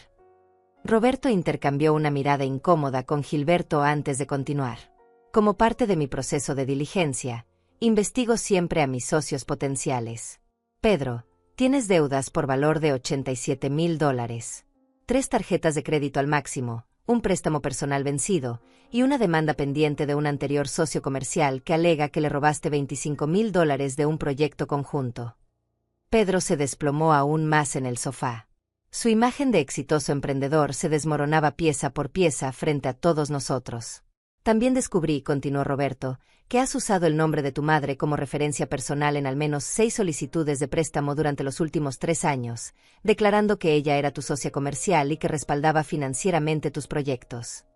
Roberto intercambió una mirada incómoda con Gilberto antes de continuar. Como parte de mi proceso de diligencia, investigo siempre a mis socios potenciales. Pedro, tienes deudas por valor de $87,000, 3 tarjetas de crédito al máximo, un préstamo personal vencido y una demanda pendiente de un anterior socio comercial que alega que le robaste $25,000 de un proyecto conjunto. Pedro se desplomó aún más en el sofá. Su imagen de exitoso emprendedor se desmoronaba pieza por pieza frente a todos nosotros. También descubrí, continuó Roberto, que has usado el nombre de tu madre como referencia personal en al menos 6 solicitudes de préstamo durante los últimos 3 años, declarando que ella era tu socia comercial y que respaldaba financieramente tus proyectos.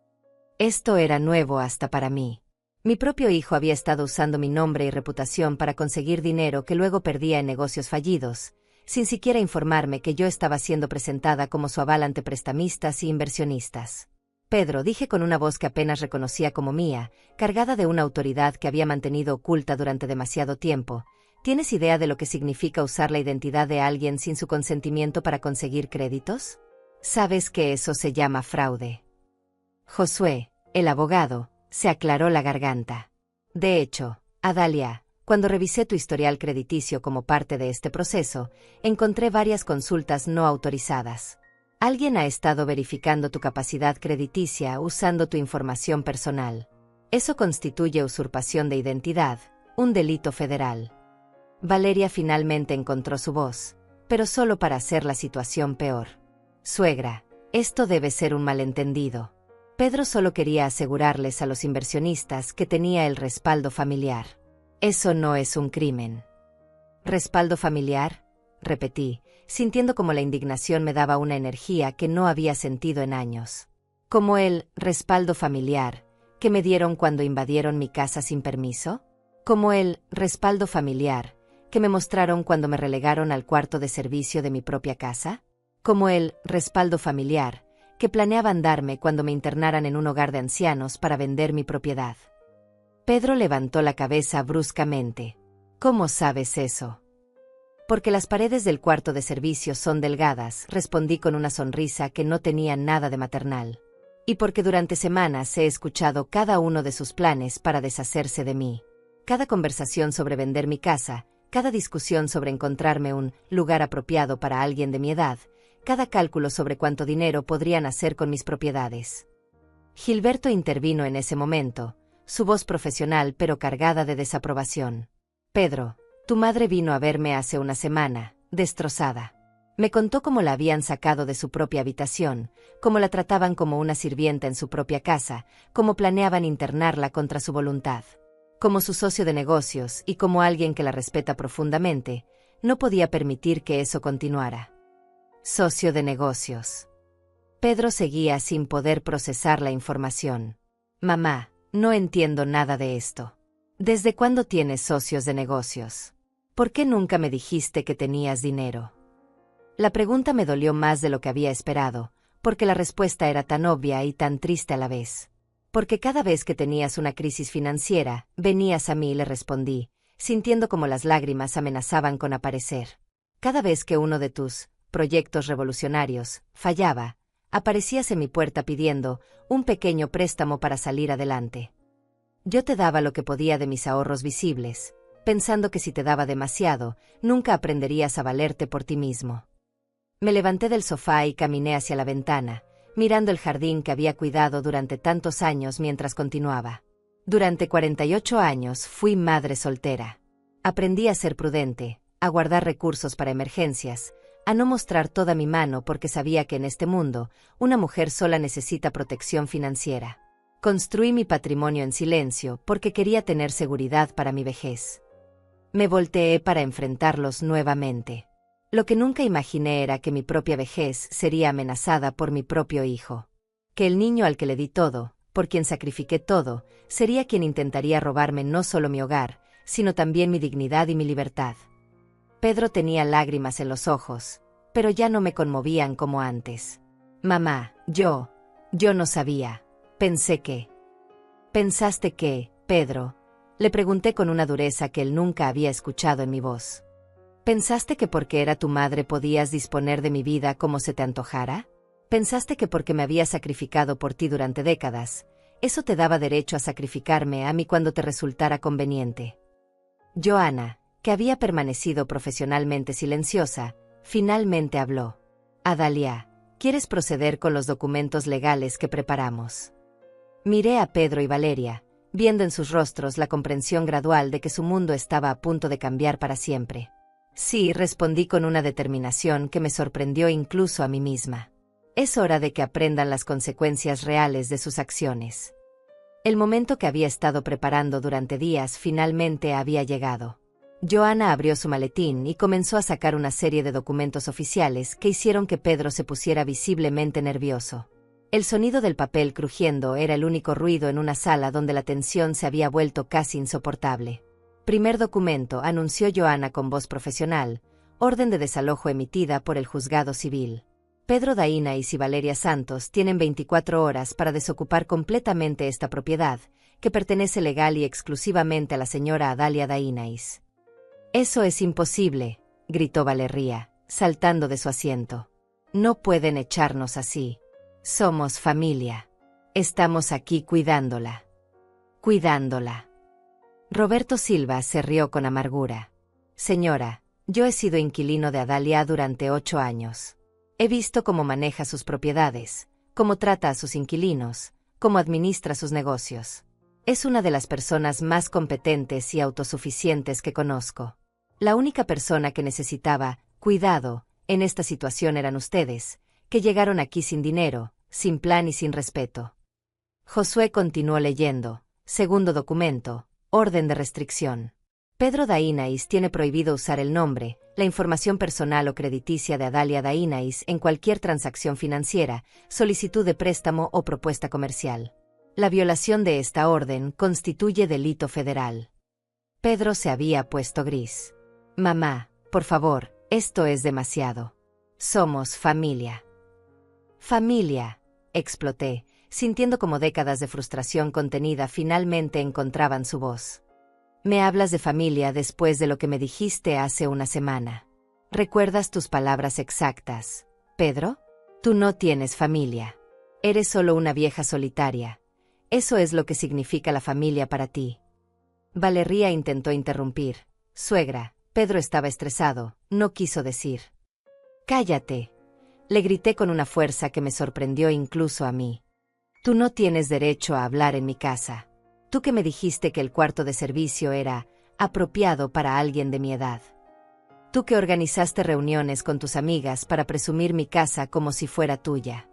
Esto era nuevo hasta para mí. Mi propio hijo había estado usando mi nombre y reputación para conseguir dinero que luego perdía en negocios fallidos, sin siquiera informarme que yo estaba siendo presentada como su aval ante prestamistas y inversionistas. Pedro, dije con una voz que apenas reconocía como mía, cargada de una autoridad que había mantenido oculta durante demasiado tiempo, ¿tienes idea de lo que significa usar la identidad de alguien sin su consentimiento para conseguir créditos? ¿Sabes que eso se llama fraude? Josué, el abogado, se aclaró la garganta. De hecho, Adalia, cuando revisé tu historial crediticio como parte de este proceso, encontré varias consultas no autorizadas. Alguien ha estado verificando tu capacidad crediticia usando tu información personal. Eso constituye usurpación de identidad, un delito federal. Valeria finalmente encontró su voz, pero solo para hacer la situación peor. Suegra, esto debe ser un malentendido. Pedro solo quería asegurarles a los inversionistas que tenía el respaldo familiar. Eso no es un crimen. ¿Respaldo familiar?, repetí, sintiendo como la indignación me daba una energía que no había sentido en años. ¿Como el respaldo familiar que me dieron cuando invadieron mi casa sin permiso? ¿Como el respaldo familiar que me mostraron cuando me relegaron al cuarto de servicio de mi propia casa? ¿Como el respaldo familiar que planeaban darme cuando me internaran en un hogar de ancianos para vender mi propiedad? Pedro levantó la cabeza bruscamente. ¿Cómo sabes eso? Porque las paredes del cuarto de servicio son delgadas, respondí con una sonrisa que no tenía nada de maternal. Y porque durante semanas he escuchado cada uno de sus planes para deshacerse de mí. Cada conversación sobre vender mi casa, cada discusión sobre encontrarme un lugar apropiado para alguien de mi edad, cada cálculo sobre cuánto dinero podrían hacer con mis propiedades. Gilberto intervino en ese momento, su voz profesional pero cargada de desaprobación. Pedro, tu madre vino a verme hace una semana, destrozada. Me contó cómo la habían sacado de su propia habitación, cómo la trataban como una sirvienta en su propia casa, cómo planeaban internarla contra su voluntad. Como su socio de negocios y como alguien que la respeta profundamente, no podía permitir que eso continuara. Socio de negocios. Pedro seguía sin poder procesar la información. Mamá, no entiendo nada de esto. ¿Desde cuándo tienes socios de negocios? ¿Por qué nunca me dijiste que tenías dinero? La pregunta me dolió más de lo que había esperado, porque la respuesta era tan obvia y tan triste a la vez. Porque cada vez que tenías una crisis financiera, venías a mí y le respondí, sintiendo como las lágrimas amenazaban con aparecer. Cada vez que uno de tus proyectos revolucionarios fallaba, aparecías en mi puerta pidiendo un pequeño préstamo para salir adelante. Yo te daba lo que podía de mis ahorros visibles, pensando que si te daba demasiado, nunca aprenderías a valerte por ti mismo. Me levanté del sofá y caminé hacia la ventana, mirando el jardín que había cuidado durante tantos años mientras continuaba. Durante 48 años fui madre soltera. Aprendí a ser prudente, a guardar recursos para emergencias, a no mostrar toda mi mano porque sabía que en este mundo, una mujer sola necesita protección financiera. Construí mi patrimonio en silencio porque quería tener seguridad para mi vejez. Me volteé para enfrentarlos nuevamente. Lo que nunca imaginé era que mi propia vejez sería amenazada por mi propio hijo. Que el niño al que le di todo, por quien sacrifiqué todo, sería quien intentaría robarme no solo mi hogar, sino también mi dignidad y mi libertad. Pedro tenía lágrimas en los ojos, pero ya no me conmovían como antes. Mamá, yo no sabía. Pensé que... ¿Pensaste que, Pedro? Le pregunté con una dureza que él nunca había escuchado en mi voz. ¿Pensaste que porque era tu madre podías disponer de mi vida como se te antojara? ¿Pensaste que porque me había sacrificado por ti durante décadas, eso te daba derecho a sacrificarme a mí cuando te resultara conveniente? Johanna, que había permanecido profesionalmente silenciosa, finalmente habló. Adalia, ¿quieres proceder con los documentos legales que preparamos? Miré a Pedro y Valeria, viendo en sus rostros la comprensión gradual de que su mundo estaba a punto de cambiar para siempre. Sí, respondí con una determinación que me sorprendió incluso a mí misma. Es hora de que aprendan las consecuencias reales de sus acciones. El momento que había estado preparando durante días finalmente había llegado. Johanna abrió su maletín y comenzó a sacar una serie de documentos oficiales que hicieron que Pedro se pusiera visiblemente nervioso. El sonido del papel crujiendo era el único ruido en una sala donde la tensión se había vuelto casi insoportable. Primer documento, anunció Johanna con voz profesional, orden de desalojo emitida por el juzgado civil. Pedro Dainais y Valeria Santos tienen 24 horas para desocupar completamente esta propiedad, que pertenece legal y exclusivamente a la señora Adalia Dainais. «Eso es imposible», gritó Valeria, saltando de su asiento. «No pueden echarnos así. Somos familia. Estamos aquí cuidándola. Cuidándola». Roberto Silva se rió con amargura. «Señora, yo he sido inquilino de Adalia durante 8 años. He visto cómo maneja sus propiedades, cómo trata a sus inquilinos, cómo administra sus negocios. Es una de las personas más competentes y autosuficientes que conozco. La única persona que necesitaba cuidado en esta situación eran ustedes, que llegaron aquí sin dinero, sin plan y sin respeto». Josué continuó leyendo. Segundo documento, orden de restricción. Pedro Dainais tiene prohibido usar el nombre, la información personal o crediticia de Adalia Dainais en cualquier transacción financiera, solicitud de préstamo o propuesta comercial. La violación de esta orden constituye delito federal. Pedro se había puesto gris. «Mamá, por favor, esto es demasiado. Somos familia». «Familia», exploté, sintiendo como décadas de frustración contenida finalmente encontraban su voz. «Me hablas de familia después de lo que me dijiste hace una semana. ¿Recuerdas tus palabras exactas, Pedro? Tú no tienes familia. Eres solo una vieja solitaria. Eso es lo que significa la familia para ti». Valeria intentó interrumpir. «Suegra». Pedro estaba estresado, no quiso decir. «Cállate», le grité con una fuerza que me sorprendió incluso a mí. «Tú no tienes derecho a hablar en mi casa. Tú que me dijiste que el cuarto de servicio era apropiado para alguien de mi edad. Tú que organizaste reuniones con tus amigas para presumir mi casa como si fuera tuya».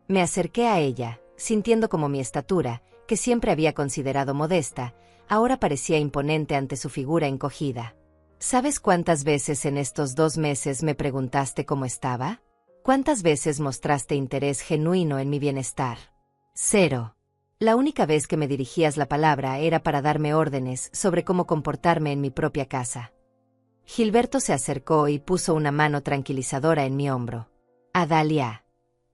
Me acerqué a ella, sintiendo como mi estatura, que siempre había considerado modesta, ahora parecía imponente ante su figura encogida. «¿Sabes cuántas veces en estos 2 meses me preguntaste cómo estaba? ¿Cuántas veces mostraste interés genuino en mi bienestar? 0. La única vez que me dirigías la palabra era para darme órdenes sobre cómo comportarme en mi propia casa». Gilberto se acercó y puso una mano tranquilizadora en mi hombro. «Adalia,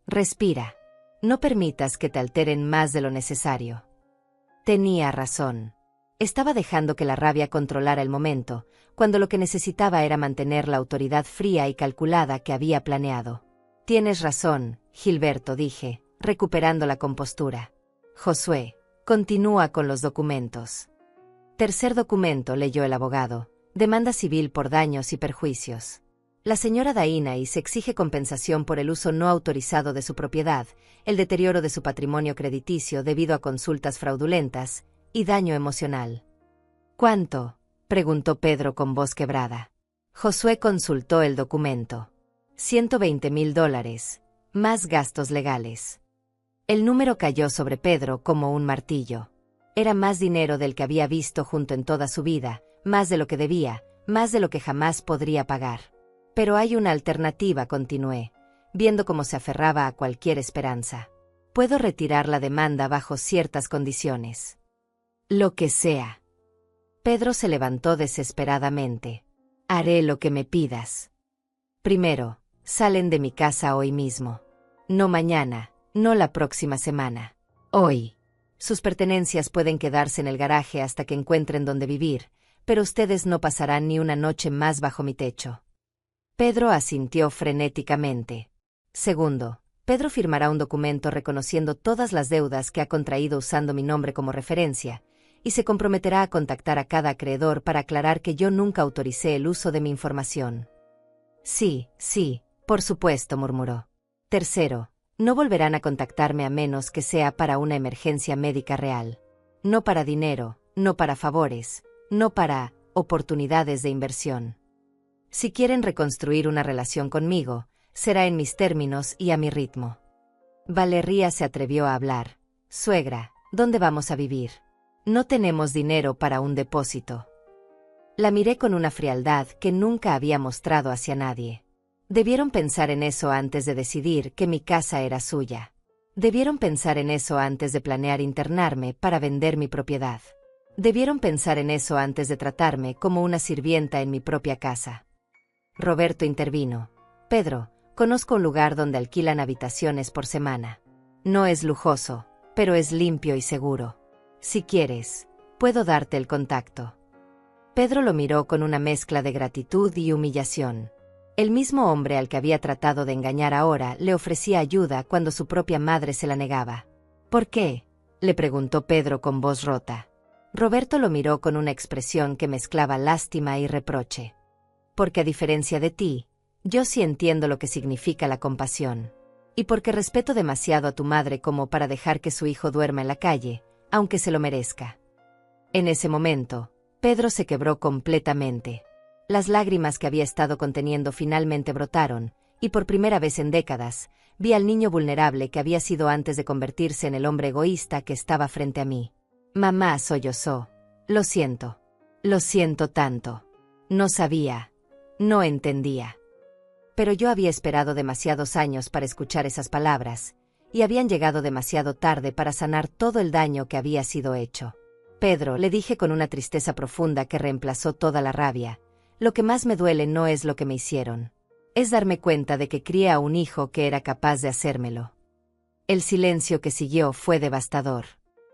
respira. No permitas que te alteren más de lo necesario». Tenía razón. Estaba dejando que la rabia controlara el momento, cuando lo que necesitaba era mantener la autoridad fría y calculada que había planeado. «Tienes razón, Gilberto», dije, recuperando la compostura. «Josué, continúa con los documentos». Tercer documento, leyó el abogado. Demanda civil por daños y perjuicios. La señora Dainais exige compensación por el uso no autorizado de su propiedad, el deterioro de su patrimonio crediticio debido a consultas fraudulentas, y daño emocional. «¿Cuánto?», preguntó Pedro con voz quebrada. Josué consultó el documento. $120,000, más gastos legales. El número cayó sobre Pedro como un martillo. Era más dinero del que había visto junto en toda su vida, más de lo que debía, más de lo que jamás podría pagar. «Pero hay una alternativa», continué, viendo cómo se aferraba a cualquier esperanza. «Puedo retirar la demanda bajo ciertas condiciones». «Lo que sea». Pedro se levantó desesperadamente. «Haré lo que me pidas. Primero, salen de mi casa hoy mismo. No mañana, no la próxima semana. Hoy. Sus pertenencias pueden quedarse en el garaje hasta que encuentren dónde vivir, pero ustedes no pasarán ni una noche más bajo mi techo». Pedro asintió frenéticamente. Segundo, Pedro firmará un documento reconociendo todas las deudas que ha contraído usando mi nombre como referencia, y se comprometerá a contactar a cada acreedor para aclarar que yo nunca autoricé el uso de mi información. «Sí, sí, por supuesto», murmuró. Tercero, no volverán a contactarme a menos que sea para una emergencia médica real. No para dinero, no para favores, no para oportunidades de inversión. Si quieren reconstruir una relación conmigo, será en mis términos y a mi ritmo. Valeria se atrevió a hablar. «Suegra, ¿dónde vamos a vivir? No tenemos dinero para un depósito». La miré con una frialdad que nunca había mostrado hacia nadie. Debieron pensar en eso antes de decidir que mi casa era suya. Debieron pensar en eso antes de planear internarme para vender mi propiedad. Debieron pensar en eso antes de tratarme como una sirvienta en mi propia casa. Roberto intervino. Pedro, conozco un lugar donde alquilan habitaciones por semana. No es lujoso, pero es limpio y seguro. Si quieres, puedo darte el contacto. Pedro lo miró con una mezcla de gratitud y humillación. El mismo hombre al que había tratado de engañar ahora le ofrecía ayuda cuando su propia madre se la negaba. ¿Por qué?, le preguntó Pedro con voz rota. Roberto lo miró con una expresión que mezclaba lástima y reproche. Porque a diferencia de ti, yo sí entiendo lo que significa la compasión. Y porque respeto demasiado a tu madre como para dejar que su hijo duerma en la calle, aunque se lo merezca. En ese momento, Pedro se quebró completamente. Las lágrimas que había estado conteniendo finalmente brotaron, y por primera vez en décadas, vi al niño vulnerable que había sido antes de convertirse en el hombre egoísta que estaba frente a mí. Mamá sollozó. Lo siento tanto. No sabía, no entendía. Pero yo había esperado demasiados años para escuchar esas palabras, y habían llegado demasiado tarde para sanar todo el daño que había sido hecho. Pedro, le dije con una tristeza profunda que reemplazó toda la rabia, lo que más me duele no es lo que me hicieron. Es darme cuenta de que crié a un hijo que era capaz de hacérmelo. El silencio que siguió fue devastador.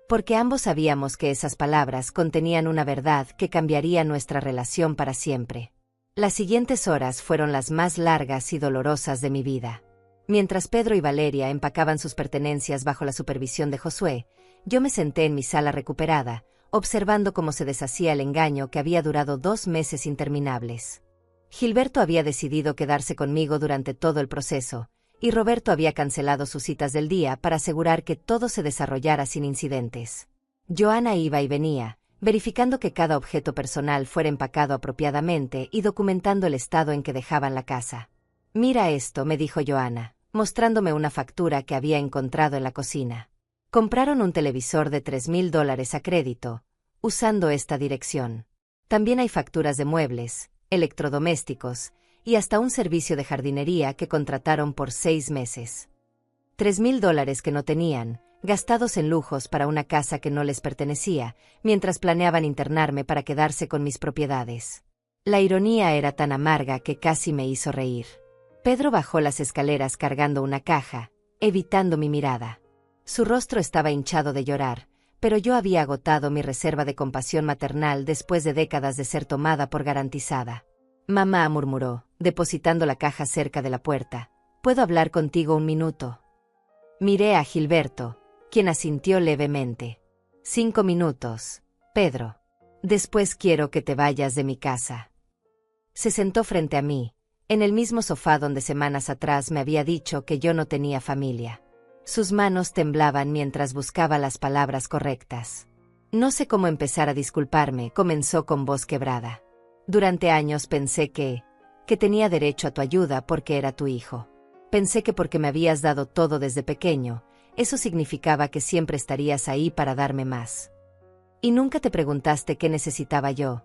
Porque ambos sabíamos que esas palabras contenían una verdad que cambiaría nuestra relación para siempre. Las siguientes horas fueron las más largas y dolorosas de mi vida. Mientras Pedro y Valeria empacaban sus pertenencias bajo la supervisión de Josué, yo me senté en mi sala recuperada, observando cómo se deshacía el engaño que había durado 2 meses interminables. Gilberto había decidido quedarse conmigo durante todo el proceso, y Roberto había cancelado sus citas del día para asegurar que todo se desarrollara sin incidentes. Joana iba y venía, verificando que cada objeto personal fuera empacado apropiadamente y documentando el estado en que dejaban la casa. «Mira esto», me dijo Joana, mostrándome una factura que había encontrado en la cocina. Compraron un televisor de $3,000 a crédito, usando esta dirección. También hay facturas de muebles, electrodomésticos, y hasta un servicio de jardinería que contrataron por 6 meses. $3,000 que no tenían, gastados en lujos para una casa que no les pertenecía, mientras planeaban internarme para quedarse con mis propiedades. La ironía era tan amarga que casi me hizo reír. Pedro bajó las escaleras cargando una caja, evitando mi mirada. Su rostro estaba hinchado de llorar, pero yo había agotado mi reserva de compasión maternal después de décadas de ser tomada por garantizada. «Mamá», murmuró, depositando la caja cerca de la puerta, «¿puedo hablar contigo un minuto?» Miré a Gilberto, quien asintió levemente. «5 minutos, Pedro. Después quiero que te vayas de mi casa». Se sentó frente a mí, en el mismo sofá donde semanas atrás me había dicho que yo no tenía familia. Sus manos temblaban mientras buscaba las palabras correctas. «No sé cómo empezar a disculparme», comenzó con voz quebrada. «Durante años pensé que tenía derecho a tu ayuda porque era tu hijo. Pensé que porque me habías dado todo desde pequeño, eso significaba que siempre estarías ahí para darme más. Y nunca te preguntaste qué necesitaba yo»,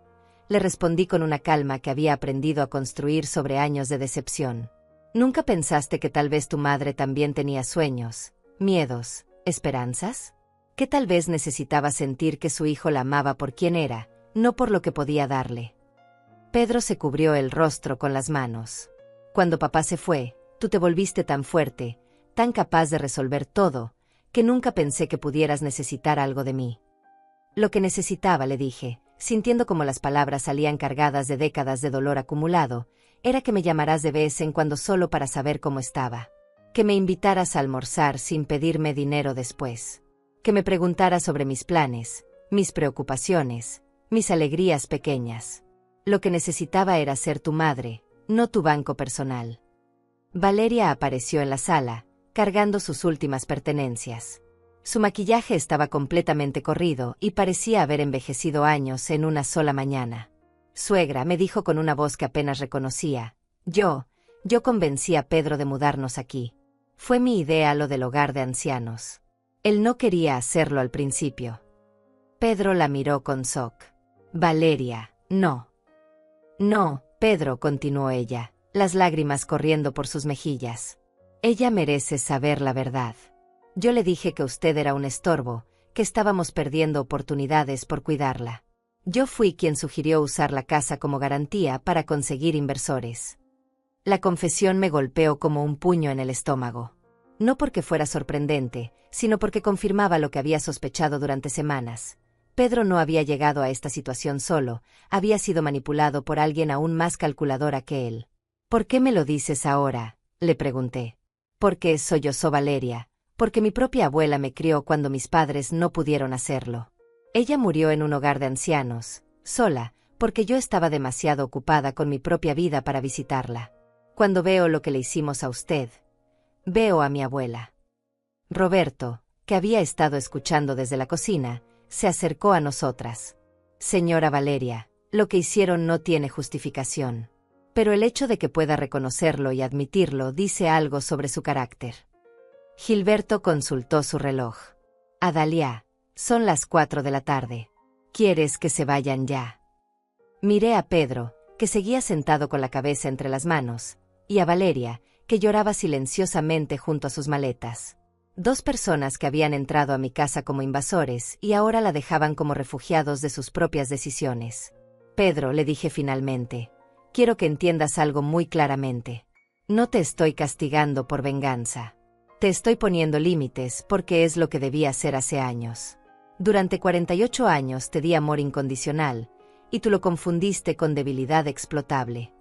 le respondí con una calma que había aprendido a construir sobre años de decepción. «¿Nunca pensaste que tal vez tu madre también tenía sueños, miedos, esperanzas? Que tal vez necesitaba sentir que su hijo la amaba por quien era, no por lo que podía darle?» Pedro se cubrió el rostro con las manos. «Cuando papá se fue, tú te volviste tan fuerte, tan capaz de resolver todo, que nunca pensé que pudieras necesitar algo de mí». «Lo que necesitaba», le dije, sintiendo como las palabras salían cargadas de décadas de dolor acumulado, «era que me llamaras de vez en cuando solo para saber cómo estaba. Que me invitaras a almorzar sin pedirme dinero después. Que me preguntaras sobre mis planes, mis preocupaciones, mis alegrías pequeñas. Lo que necesitaba era ser tu madre, no tu banco personal». Valeria apareció en la sala, cargando sus últimas pertenencias. Su maquillaje estaba completamente corrido y parecía haber envejecido años en una sola mañana. «Suegra», me dijo con una voz que apenas reconocía, yo convencí a Pedro de mudarnos aquí. Fue mi idea lo del hogar de ancianos. Él no quería hacerlo al principio». Pedro la miró con shock. «Valeria, no». «No, Pedro», continuó ella, las lágrimas corriendo por sus mejillas. «Ella merece saber la verdad. Yo le dije que usted era un estorbo, que estábamos perdiendo oportunidades por cuidarla. Yo fui quien sugirió usar la casa como garantía para conseguir inversores. La confesión me golpeó como un puño en el estómago. No porque fuera sorprendente, sino porque confirmaba lo que había sospechado durante semanas. Pedro no había llegado a esta situación solo, había sido manipulado por alguien aún más calculadora que él. ¿Por qué me lo dices ahora?, le pregunté. Porque sollozó Valeria, porque mi propia abuela me crió cuando mis padres no pudieron hacerlo. Ella murió en un hogar de ancianos, sola, porque yo estaba demasiado ocupada con mi propia vida para visitarla. Cuando veo lo que le hicimos a usted, veo a mi abuela. Roberto, que había estado escuchando desde la cocina, se acercó a nosotras. Señora Valeria, lo que hicieron no tiene justificación. Pero el hecho de que pueda reconocerlo y admitirlo dice algo sobre su carácter. Gilberto consultó su reloj. Adalia, son las 4 de la tarde. ¿Quieres que se vayan ya? Miré a Pedro, que seguía sentado con la cabeza entre las manos, y a Valeria, que lloraba silenciosamente junto a sus maletas. Dos personas que habían entrado a mi casa como invasores y ahora la dejaban como refugiados de sus propias decisiones. Pedro, le dije finalmente, quiero que entiendas algo muy claramente. No te estoy castigando por venganza. Te estoy poniendo límites porque es lo que debía hacer hace años. Durante 48 años te di amor incondicional, y tú lo confundiste con debilidad explotable.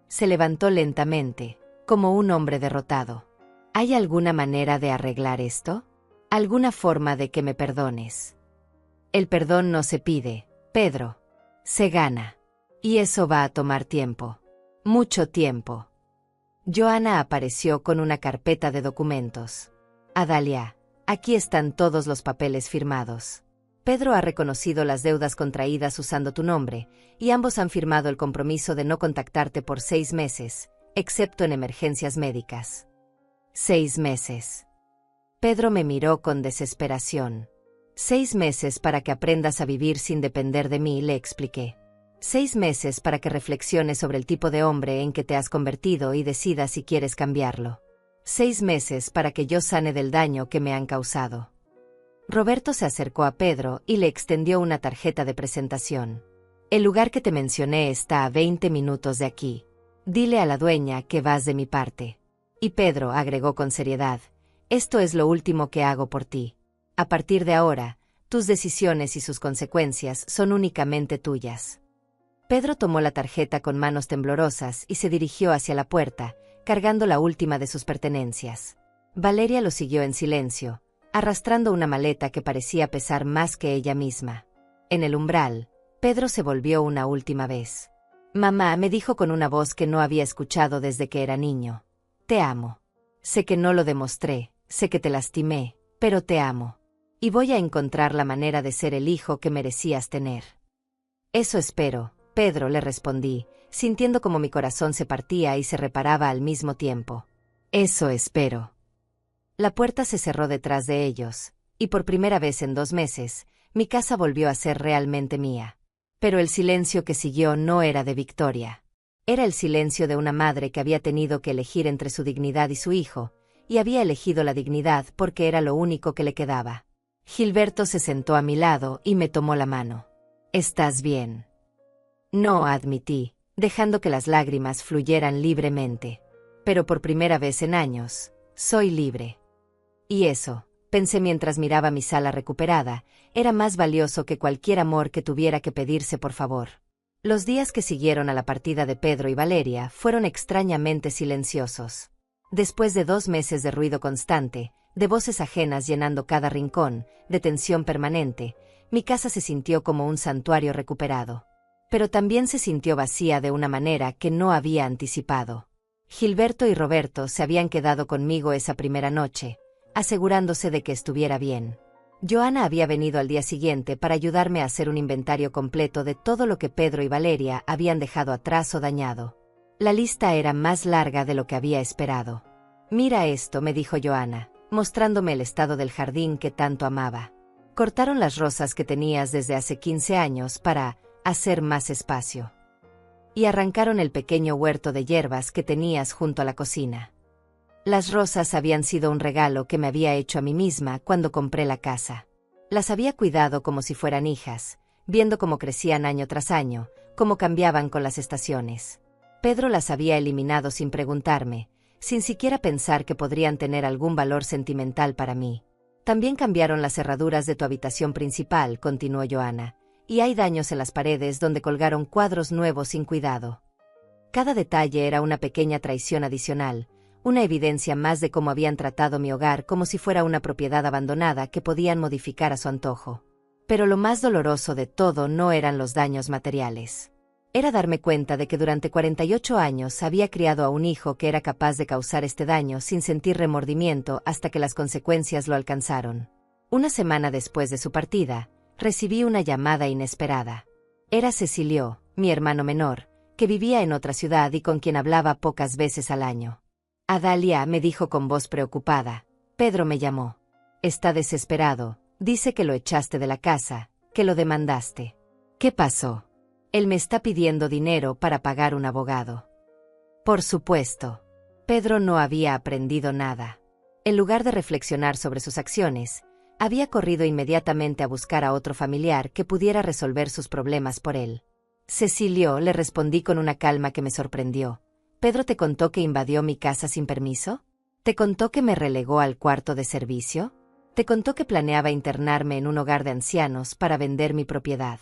Se levantó lentamente, como un hombre derrotado. ¿Hay alguna manera de arreglar esto? ¿Alguna forma de que me perdones? El perdón no se pide, Pedro. Se gana. Y eso va a tomar tiempo. Mucho tiempo. Joana apareció con una carpeta de documentos. Adalia, aquí están todos los papeles firmados. Pedro ha reconocido las deudas contraídas usando tu nombre, y ambos han firmado el compromiso de no contactarte por 6 meses, excepto en emergencias médicas. 6 meses. Pedro me miró con desesperación. 6 meses para que aprendas a vivir sin depender de mí, le expliqué. 6 meses para que reflexiones sobre el tipo de hombre en que te has convertido y decidas si quieres cambiarlo. 6 meses para que yo sane del daño que me han causado. Roberto se acercó a Pedro y le extendió una tarjeta de presentación. El lugar que te mencioné está a 20 minutos de aquí. Dile a la dueña que vas de mi parte. Y Pedro agregó con seriedad, esto es lo último que hago por ti. A partir de ahora, tus decisiones y sus consecuencias son únicamente tuyas. Pedro tomó la tarjeta con manos temblorosas y se dirigió hacia la puerta, cargando la última de sus pertenencias. Valeria lo siguió en silencio, arrastrando una maleta que parecía pesar más que ella misma. En el umbral, Pedro se volvió una última vez. Mamá, me dijo con una voz que no había escuchado desde que era niño. Te amo. Sé que no lo demostré, sé que te lastimé, pero te amo. Y voy a encontrar la manera de ser el hijo que merecías tener. Eso espero, Pedro, le respondí, sintiendo como mi corazón se partía y se reparaba al mismo tiempo. Eso espero. La puerta se cerró detrás de ellos, y por primera vez en 2 meses, mi casa volvió a ser realmente mía. Pero el silencio que siguió no era de Victoria. Era el silencio de una madre que había tenido que elegir entre su dignidad y su hijo, y había elegido la dignidad porque era lo único que le quedaba. Gilberto se sentó a mi lado y me tomó la mano. ¿Estás bien? No, admití, dejando que las lágrimas fluyeran libremente. Pero por primera vez en años, soy libre. Y eso, pensé mientras miraba mi sala recuperada, era más valioso que cualquier amor que tuviera que pedirse por favor. Los días que siguieron a la partida de Pedro y Valeria fueron extrañamente silenciosos. Después de 2 meses de ruido constante, de voces ajenas llenando cada rincón, de tensión permanente, mi casa se sintió como un santuario recuperado. Pero también se sintió vacía de una manera que no había anticipado. Gilberto y Roberto se habían quedado conmigo esa primera noche, asegurándose de que estuviera bien. Joana había venido al día siguiente para ayudarme a hacer un inventario completo de todo lo que Pedro y Valeria habían dejado atrás o dañado. La lista era más larga de lo que había esperado. Mira esto, me dijo Joana, mostrándome el estado del jardín que tanto amaba. Cortaron las rosas que tenías desde hace 15 años para hacer más espacio. Y arrancaron el pequeño huerto de hierbas que tenías junto a la cocina. Las rosas habían sido un regalo que me había hecho a mí misma cuando compré la casa. Las había cuidado como si fueran hijas, viendo cómo crecían año tras año, cómo cambiaban con las estaciones. Pedro las había eliminado sin preguntarme, sin siquiera pensar que podrían tener algún valor sentimental para mí. También cambiaron las cerraduras de tu habitación principal, continuó Joana, y hay daños en las paredes donde colgaron cuadros nuevos sin cuidado. Cada detalle era una pequeña traición adicional, una evidencia más de cómo habían tratado mi hogar como si fuera una propiedad abandonada que podían modificar a su antojo. Pero lo más doloroso de todo no eran los daños materiales. Era darme cuenta de que durante 48 años había criado a un hijo que era capaz de causar este daño sin sentir remordimiento hasta que las consecuencias lo alcanzaron. Una semana después de su partida, recibí una llamada inesperada. Era Cecilio, mi hermano menor, que vivía en otra ciudad y con quien hablaba pocas veces al año. Adalia, me dijo con voz preocupada. Pedro me llamó. Está desesperado, dice que lo echaste de la casa, que lo demandaste. ¿Qué pasó? Él me está pidiendo dinero para pagar un abogado. Por supuesto. Pedro no había aprendido nada. En lugar de reflexionar sobre sus acciones, había corrido inmediatamente a buscar a otro familiar que pudiera resolver sus problemas por él. Cecilio, le respondí con una calma que me sorprendió. ¿Pedro te contó que invadió mi casa sin permiso? ¿Te contó que me relegó al cuarto de servicio? ¿Te contó que planeaba internarme en un hogar de ancianos para vender mi propiedad?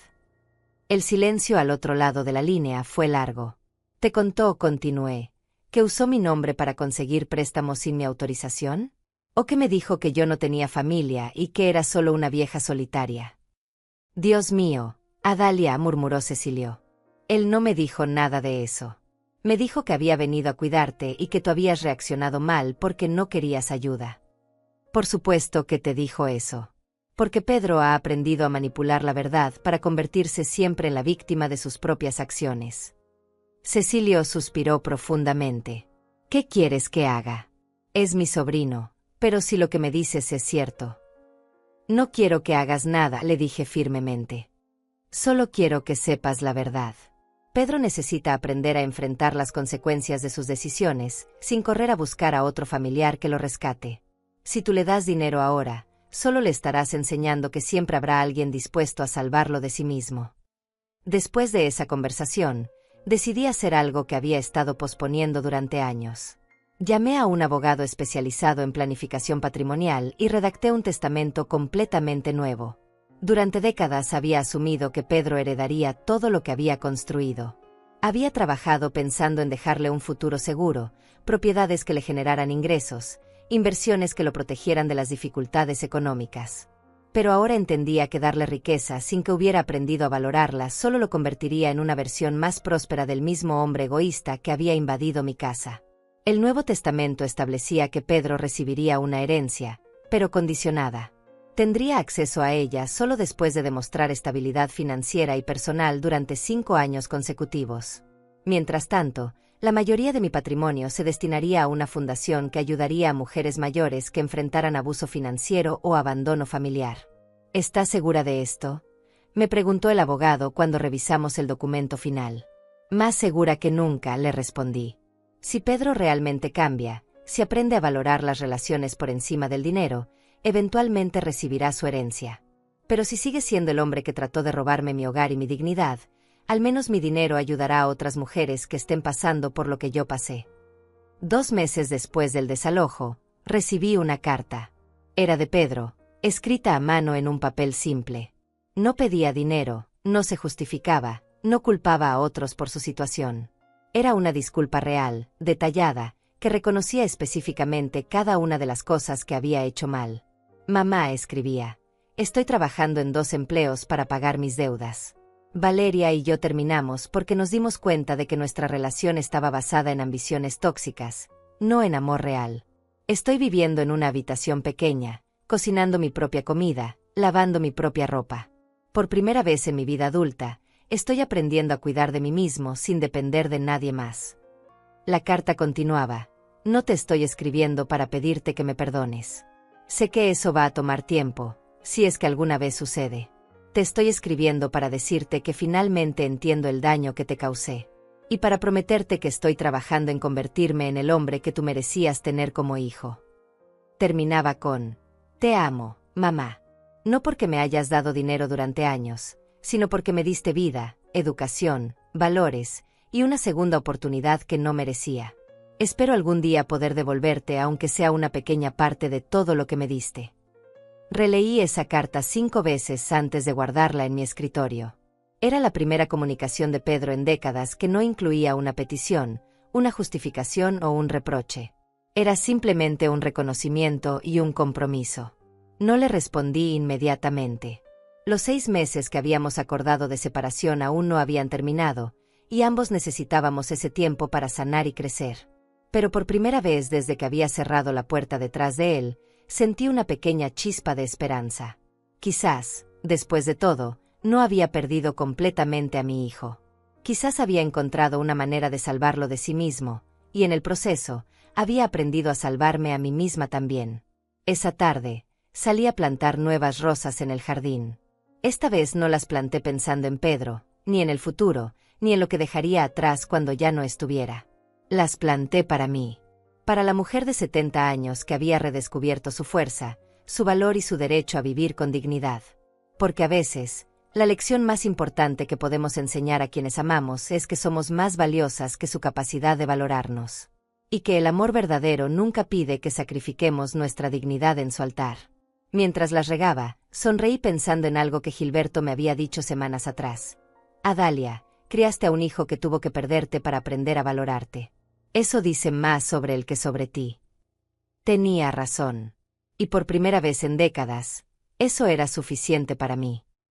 El silencio al otro lado de la línea fue largo. ¿Te contó, continué, que usó mi nombre para conseguir préstamos sin mi autorización? ¿O que me dijo que yo no tenía familia y que era solo una vieja solitaria? Dios mío, Adalia, murmuró Cecilio. Él no me dijo nada de eso. Me dijo que había venido a cuidarte y que tú habías reaccionado mal porque no querías ayuda. Por supuesto que te dijo eso. Porque Pedro ha aprendido a manipular la verdad para convertirse siempre en la víctima de sus propias acciones. Cecilio suspiró profundamente. ¿Qué quieres que haga? Es mi sobrino, pero si lo que me dices es cierto. No quiero que hagas nada, le dije firmemente. Solo quiero que sepas la verdad. Pedro necesita aprender a enfrentar las consecuencias de sus decisiones, sin correr a buscar a otro familiar que lo rescate. Si tú le das dinero ahora, solo le estarás enseñando que siempre habrá alguien dispuesto a salvarlo de sí mismo. Después de esa conversación, decidí hacer algo que había estado posponiendo durante años. Llamé a un abogado especializado en planificación patrimonial y redacté un testamento completamente nuevo. Durante décadas había asumido que Pedro heredaría todo lo que había construido. Había trabajado pensando en dejarle un futuro seguro, propiedades que le generaran ingresos, inversiones que lo protegieran de las dificultades económicas. Pero ahora entendía que darle riqueza sin que hubiera aprendido a valorarla solo lo convertiría en una versión más próspera del mismo hombre egoísta que había invadido mi casa. El Nuevo Testamento establecía que Pedro recibiría una herencia, pero condicionada. Tendría acceso a ella solo después de demostrar estabilidad financiera y personal durante 5 años consecutivos. Mientras tanto, la mayoría de mi patrimonio se destinaría a una fundación que ayudaría a mujeres mayores que enfrentaran abuso financiero o abandono familiar. ¿Estás segura de esto?, me preguntó el abogado cuando revisamos el documento final. Más segura que nunca, le respondí. Si Pedro realmente cambia, si aprende a valorar las relaciones por encima del dinero, eventualmente recibirá su herencia. Pero si sigue siendo el hombre que trató de robarme mi hogar y mi dignidad, al menos mi dinero ayudará a otras mujeres que estén pasando por lo que yo pasé. 2 meses después del desalojo, recibí una carta. Era de Pedro, escrita a mano en un papel simple. No pedía dinero, no se justificaba, no culpaba a otros por su situación. Era una disculpa real, detallada, que reconocía específicamente cada una de las cosas que había hecho mal. Mamá, escribía, estoy trabajando en 2 empleos para pagar mis deudas. Valeria y yo terminamos porque nos dimos cuenta de que nuestra relación estaba basada en ambiciones tóxicas, no en amor real. Estoy viviendo en una habitación pequeña, cocinando mi propia comida, lavando mi propia ropa. Por primera vez en mi vida adulta, estoy aprendiendo a cuidar de mí mismo sin depender de nadie más. La carta continuaba, no te estoy escribiendo para pedirte que me perdones. Sé que eso va a tomar tiempo, si es que alguna vez sucede. Te estoy escribiendo para decirte que finalmente entiendo el daño que te causé. Y para prometerte que estoy trabajando en convertirme en el hombre que tú merecías tener como hijo. Terminaba con, te amo, mamá. No porque me hayas dado dinero durante años, sino porque me diste vida, educación, valores, y una segunda oportunidad que no merecía. Espero algún día poder devolverte aunque sea una pequeña parte de todo lo que me diste. Releí esa carta 5 veces antes de guardarla en mi escritorio. Era la primera comunicación de Pedro en décadas que no incluía una petición, una justificación o un reproche. Era simplemente un reconocimiento y un compromiso. No le respondí inmediatamente. Los 6 meses que habíamos acordado de separación aún no habían terminado, y ambos necesitábamos ese tiempo para sanar y crecer. Pero por primera vez desde que había cerrado la puerta detrás de él, sentí una pequeña chispa de esperanza. Quizás, después de todo, no había perdido completamente a mi hijo. Quizás había encontrado una manera de salvarlo de sí mismo, y en el proceso, había aprendido a salvarme a mí misma también. Esa tarde, salí a plantar nuevas rosas en el jardín. Esta vez no las planté pensando en Pedro, ni en el futuro, ni en lo que dejaría atrás cuando ya no estuviera. Las planté para mí. Para la mujer de 70 años que había redescubierto su fuerza, su valor y su derecho a vivir con dignidad. Porque a veces, la lección más importante que podemos enseñar a quienes amamos es que somos más valiosas que su capacidad de valorarnos. Y que el amor verdadero nunca pide que sacrifiquemos nuestra dignidad en su altar. Mientras las regaba, sonreí pensando en algo que Gilberto me había dicho semanas atrás. Adalia, criaste a un hijo que tuvo que perderte para aprender a valorarte. Eso dice más sobre él que sobre ti. Tenía razón. Y por primera vez en décadas, eso era suficiente para mí.